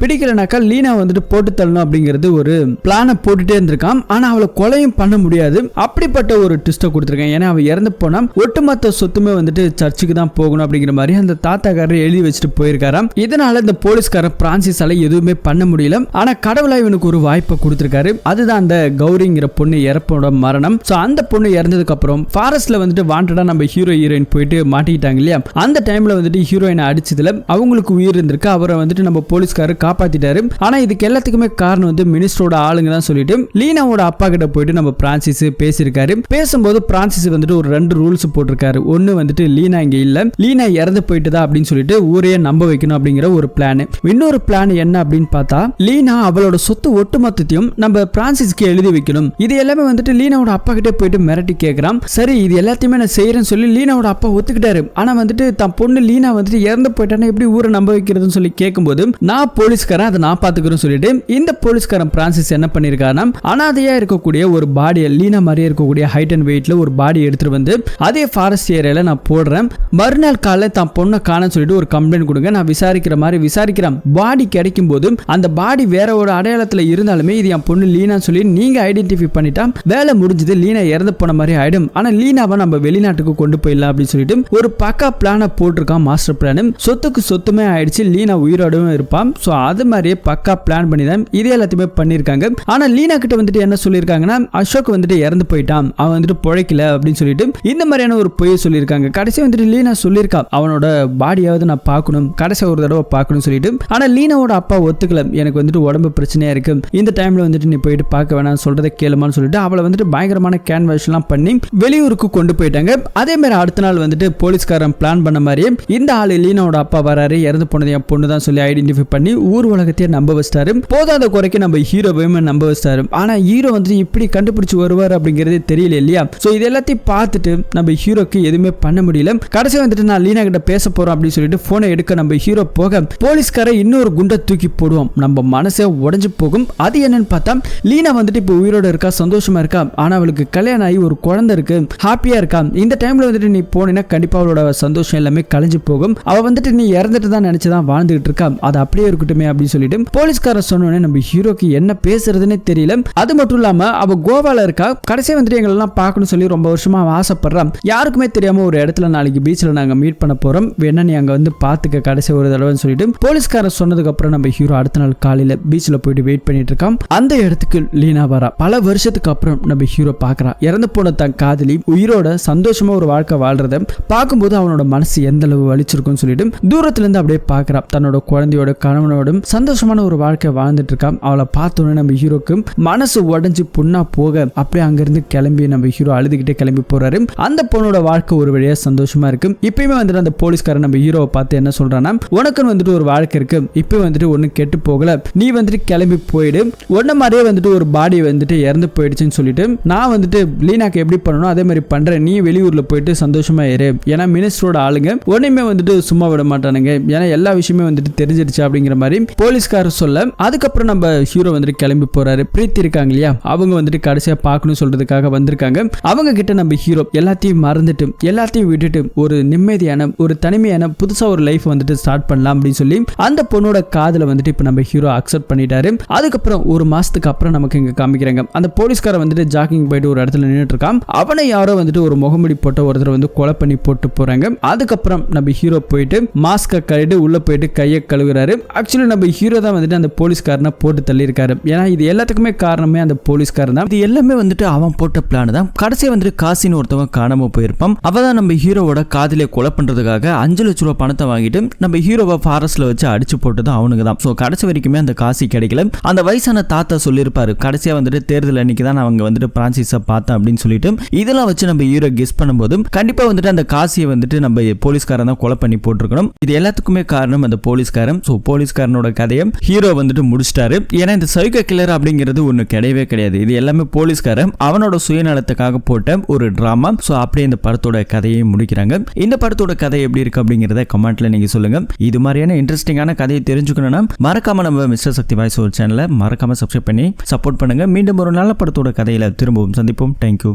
பிடிக்கலனாக்கா லீனா வந்துட்டு போட்டு தள்ளணும் அப்படிங்கிறது ஒரு பிளான போட்டுட்டே இருந்திருக்கான். ஆனா அவளை கொலையும் பண்ண முடியாது. அப்படிப்பட்ட ஒரு ட்விஸ்ட கொடுத்திருக்கேன். ஏன்னா அவ இறந்து போனா ஒட்டுமொத்த சொத்துமே வந்துட்டு சர்ச்சுக்கு தான் போகணும் அப்படிங்கிற மாதிரி அந்த தாத்தாக்காரர் எழுதி வச்சுட்டு போயிருக்காராம். இதனால இந்த போலீஸ்காரர் பிரான்சிஸால எதுவுமே பண்ண முடியல. ஆனா கடவுளா இவனுக்கு ஒரு வாய்ப்பை கொடுத்திருக்காரு. அதுதான் அந்த கௌரிங்கிற பொண்ணு இறப்போட மரணம். சோ அந்த பொண்ணு இறந்ததுக்கு அப்புறம் ஃபாரஸ்ட்ல வந்துட்டு வாண்டடா நம்ம ஹீரோ ஹீரோயின் போயிட்டு மாட்டிக்கிட்டாங்க இல்லையா, அந்த டைம்ல வந்துட்டு ஹீரோயினை அடிச்சதுல அவங்களுக்கு உயிர் இருந்திருக்கு. அவரை வந்துட்டு நம்ம போலீஸ்காரர் காப்பாத்திட்டாரு. ஆனா இதுக்கு எல்லாத்துக்குமே காரணம் வந்து மினிஸ்டரோட ஆளுங்க தான் சொல்லிட்டு லீனாவோட அப்பா கிட்ட போயிட்டு நம்ம பிரான்சிஸ் பேசியிருக்காரு. பேசும்போது பிரான்சிஸ் வந்துட்டு ஒரு 2 ரூல்ஸ் போட்டிருக்காரு. ஒன்னு வந்துட்டு லீனா இங்க இல்ல, லீனா இறந்து போயிட்டுதா அப்படின்னு சொல்லிட்டு ஊரையே நம்ப வைக்கணும் அப்படிங்கிற ஒரு பிளான். இன்னொரு பிளான் என்ன அப்படின்னு பார்த்தா லீனா அவளோட சொத்து ஒட்டுமொத்தத்தையும் நம்ம பிரான்சிஸ்க்கு எழுதி வைக்கணும். இது எல்லாமே வந்துட்டு லீனாவோட அப்பா கிட்ட போயிட்டு மிரட்டி கேட்கறான். சரி இது எல்லாத்தையுமே நான் செய்யறேன்னு சொல்லி லீனாவோட அப்பா ஒத்துக்கிட்டாரு. ஆனா வந்துட்டு தான் பொண்ணு லீனா வந்துட்டு இறந்து போயிட்டானா எப்படி ஊரை நம்ப வைக்கிறதுன்னு சொல்லி கேட்கும்போது நான் போலீஸ்காரன் அதை நான் பாத்துக்கிறேன்னு சொல்லிட்டு இந்த போலீஸ்காரன் பிரான்சிஸ் என்ன பண்ணிருக்காருன்னா அனாதையா இருக்கக்கூடிய ஒரு பாடியை லீனா மாதிரியே இருக்கக்கூடிய ஹைட் அண்ட் வெயிட்ல ஒரு பாடி எடுத்துட்டு வந்து அதே ஃபாரஸ்ட் ஏரியால நான் போடுறேன். மறுநாள் காலைல தான் பொண்ணை காணன்னு சொல்லிட்டு ஒரு கம்ப்ளைண்ட் கொடுங்க, நான் விசாரிக்கிற மாதிரி விசாரிக்கிறேன். பாடி கிடைக்கும் போது அந்த பாடி வேற ஒரு அடையாளத்துல இருந்தாலுமே இது என் பொண்ணு லீனான்னு சொல்லி நீங்க ஐடென்டிஃபை பண்ணிட்டா வேலை முடிஞ்சது, லீனா இறந்து போன மாதிரி ஆயிடும். ஆனா லீனாவை நம்ம வெளிநாட்டுக்கு கொண்டு போயிடலாம் அப்படின்னு சொல்லிட்டு ஒரு பக்கா பிளான போட்டிருக்கான், மாஸ்டர் பிளான். சொத்துக்கு சொத்துமே ஆயிடுச்சு, லீனா உயிரோடவும் இருப்பான். சோ அது மாதிரியே பக்கா பிளான் பண்ணி தான் இது எல்லாத்தையுமே பண்ணிருக்காங்க. ஆனா லீனா கிட்ட வந்துட்டு என்ன சொல்லிருக்காங்கன்னா அசோக் வந்துட்டு இறந்து போயிட்டான், போயிட்டான், அவன் வந்துட்டு பிழைக்கல அப்படின்னு சொல்லிட்டு இந்த மாதிரியான ஒரு பொய்யை சொல்லியிருக்காங்க. கடைசி வந்துட்டு லீனா சொல்லியிருக்கா அவனோட பாடியாவது நான் பார்க்கணும், கடைசி ஒரு தடவை பார்க்கணும்னு சொல்லிட்டு. ஆனா லீனாவோட அப்பா ஒத்துக்கல, எனக்கு வந்துட்டு உடம்பு பிரச்சனையா இருக்கு, இந்த டைம்ல வந்துட்டு நீ போயிட்டு பார்க்க வேணாம், சொல்றதை கேளுமான்னு சொல்லிட்டு அவளை வந்துட்டு பயங்கரமான கேன்வாஷ் எல்லாம் பண்ணி வெளியூருக்கு கொண்டு போயிட்டாங்க. அதே மாதிரி அடுத்த நாள் வந்துட்டு போலீஸ்காரன் பிளான் பண்ண மாதிரியே இந்த ஆளு லீனாவோட அப்பா வராரு, இறந்து போனது என் பொண்ணு தான் சொல்லி ஐடென்டிஃபை பண்ணி ஊர் உலகத்தையே நம்ப வச்சிட்டாரு. போதாத குறைக்கு நம்ம ஹீரோவையும் நம்ப வச்சிட்டாரு. ஆனா ஹீரோ வந்துட்டு இப்படி கண்டுபிடிச்சு வருவார் அப்படிங்கிறது தெரியல இல்லையா. சோ இது எல்லாத்தையும் பார்த்துட்டு நம்ம ஹீரோக்கு எதுவுமே பண்ண முடியல. கடைசி வந்துட்டு நான் லீனா கிட்ட பேச போறோம் அப்படின்னு சொல்லிட்டு போனை எடுக்க நம்ம ஹீரோ போக போலீஸ்கார இன்னொரு குண்டை தூக்கி போடுவோம், நம்ம மனசே உடைஞ்சு போகும். அது என்னன்னு பார்த்தா லீனா வந்துட்டு இப்போ உயிரோட இருக்கா, சந்தோஷமா இருக்கா, ஆனா அவளுக்கு கல்யாணம் ஆகி ஒரு குழந்தை இருக்கு, ஹாப்பியா இருக்கா. இந்த டைம்ல வந்துட்டு நீ போனீங்கன்னா கண்டிப்பா அவளோட சந்தோஷம் எல்லாமே கலைஞ்சு போகும். அவ வந்துட்டு நீ இறந்துட்டு தான் நினைச்சுதான் வாழ்ந்துகிட்டு இருக்கா, அது அப்படியே இருக்கட்டுமே அப்படின்னு சொல்லிட்டு போலீஸ்கார சொன்னோடனே நம்ம ஹீரோக்கு என்ன பேசுறதுன்னே தெரியல. அது மட்டும் இல்லாம அவ கோவால இருக்கா, கடைசியா வந்துட்டு எங்களெல்லாம் பார்க்கணும்னு சொல்லி ரொம்ப வருஷமா ஆசைப்படுறான். யாருக்குமே தெரியாம ஒரு இடத்துல நாளைக்கு பீச்ல நாங்க மீட் பண்ண போறோம், வேணா நீ அங்க வந்து பாத்துக்க கடைசி ஒரு தடவைன்னு சொல்லிட்டு போலீஸ்காரர் சொன்னதுக்கு அப்புறம் நம்ம ஹீரோ அடுத்த நாள் காலையில பீச்ல போயிட்டு வெயிட் பண்ணிட்டு இருக்கான். அந்த இடத்துக்கு லீனா வரா. பல வருஷத்துக்கு அப்புறம் நம்ம ஹீரோ பாக்குறான் இறந்து போன தன் காதலி உயிரோட சந்தோஷமா ஒரு வாழ்க்கை வாழ்றத பார்க்கும்போது அவனோட மனசு எந்த அளவு வலிச்சிருக்கும்னு சொல்லிட்டு தூரத்துல இருந்து அப்படியே பாக்குறான். தன்னோட குழந்தையோட கணவனோடும் சந்தோஷமான ஒரு வாழ்க்கை வாழ்ந்துட்டு இருக்கான். அவளை பார்த்தோன்னே நம்ம ஹீரோக்கு மனசு உடைஞ்சு புண்ணா போக அப்படியே அங்கிருந்து கிளம்பி நம்ம ஹீரோ அழுதுகிட்டே கிளம்பி போறாரு. அந்த பொண்ணோட வாழ்க்கை ஒரு வழியா சந்தோஷமா இருக்கு. இப்பயுமே வந்துட்டு அந்த போலீஸ்காரன் நம்ம ஹீரோவை பார்த்து என்ன சொல்றான்னா, உனக்குன்னு வந்துட்டு ஒரு வாழ்க்கை இருக்கு, இப்போ வந்துட்டு ஒண்ணு கெட்டு போகல, நீ வந்துட்டு கிளம்பி போயிடு, உன்ன மாதிரியே வந்துட்டு ஒரு பாடி வந்துட்டு இறந்து போயிடுச்சுன்னு சொல்லிட்டு நான் வந்துட்டு லீனாக்கு எப்படி பண்ணணும் அதே மாதிரி பண்றேன், நீ வெளியூர்ல போயிட்டு சந்தோஷமா இரு, ஏன்னா மினிஸ்டரோட ஆளுங்க உன்னையுமே வந்துட்டு சும்மா விட மாட்டானுங்க, ஏன்னா எல்லா விஷயமே வந்துட்டு தெரிஞ்சிருச்சு அப்படிங்கிற மாதிரி போலீஸ்காரர் சொல்ல அதுக்கப்புறம் நம்ம ஹீரோ வந்துட்டு கிளம்பி போறாரு. பிரீத்தி இருக்காங்க இல்லையா, அவங்க வந்துட்டு கடைசியா பார்க்கணும் சொல்றதுக்காக வந்திருக்காங்க. அவங்க கிட்ட நம்ம ஹீரோ எல்லாத்தையும் மறந்துட்டு எல்லாத்தையும் விட்டுட்டு ஒரு நிம்மதியான ஒரு தனிமையான புதுசா ஒரு லைஃப் வந்துட்டு ஸ்டார்ட் பண்ணலாம் அப்படின்னு சொல்லி அந்த பொண்ணோட காதல வந்துட்டு இப்ப நம்ம ஹீரோ அக்செப்ட் பண்ணிட்டாரு. அதுக்கப்புறம் ஒரு மாசத்துக்கு அப்புறம் நமக்கு இங்க காமிக்கிறாங்க அந்த போலீஸ்கார வந்துட்டு ஜாக்கிங் போயிட்டு ஒரு இடத்துல நின்றுட்டு இருக்கான். அவனை யாரோ வந்துட்டு ஒரு முகமுடி போட்ட ஒருத்தர் வந்து கொலை பண்ணி போட்டு போறாங்க. அதுக்கப்புறம் நம்ம ஹீரோ போயிட்டு மாஸ்க கழிட்டு உள்ள போயிட்டு கையை கழுவுறாரு. ஆக்சுவலி நம்ம ஹீரோ தான் வந்துட்டு அந்த போலீஸ்காரனை போட்டு தள்ளி இருக்காரு. ஏன்னா இது எல்லாத்துக்குமே காரணமே அந்த போலீஸ்காரன் தான். இது எல்லாமே வந்துட்டு அவன் போட்ட பிளான் தான். கடைசியா வந்துட்டு காசின்னு ஒருத்தவங்க காணாம போயிருப்பான். அவதான் நம்ம ஹீரோவோட காதலியை கொலை பண்றதுக்காக 5 லட்சம் ரூபாய் பணத்தை வாங்கிட்டு நம்ம ஹீரோவை ஃபாரஸ்ட்ல வச்சு அடிச்சு போட்டது அவனுக்கு தான். ஸோ கடைசி வரைக்குமே அந்த காசி கிடைக்கல. அந்த வயசான தாத்தா சொல்லியிருப்பாரு கடைசியா வந்துட்டு தேர்தல் அன்னைக்கு தான் அவங்க வந்துட்டு பிரான்சிஸை பார்த்தேன் அப்படின்னு சொல்லிட்டு இதெல்லாம் வச்சு நம்ம ஹீரோ கெஸ் பண்ணும்போது கண்டிப்பா வந்துட்டு அந்த காசியை வந்துட்டு நம்ம போலீஸ்காரன் தான் கொலை பண்ணி போட்டிருக்கணும். இது எல்லாத்துக்குமே காரணம் அந்த போலீஸ்காரன். ஸோ போலீஸ்காரனோட கதையை ஹீரோ வந்துட்டு முடிச்சிட்டாரு. ஏன்னா இந்த சைக்கோ கில்லர் அப்படிங்கிறது ஒண்ணு கிடையவே கிடையாது. இது எல்லாமே போலீஸ்காரன் அவனோட சுயநலத்துக்காக போட்ட ஒரு டிராமா. ஸோ அப்படியே இந்த படத்தோட கதையை முடிக்கிறாங்க. இந்த படத்தோட கதை எப்படி இருக்கு அப்படிங்கிறத கமெண்ட்ல நீங்க சொல்லுங்க. இது மாதிரியான இன்ட்ரெஸ்டிங்கான கதையை தெரிஞ்சுக்கணும்னா மறக்காம நம்ம மிஸ்டர் சக்தி வாய்ஸ் ஒரு சேனலை மறக்காம சப்ஸ்கிரைப் பண்ணி சப்போர்ட் பண்ணுங்க. மீண்டும் ஒரு நல்ல படத்தோட கதையில திரும்பவும் சந்திப்போம். தேங்க்யூ.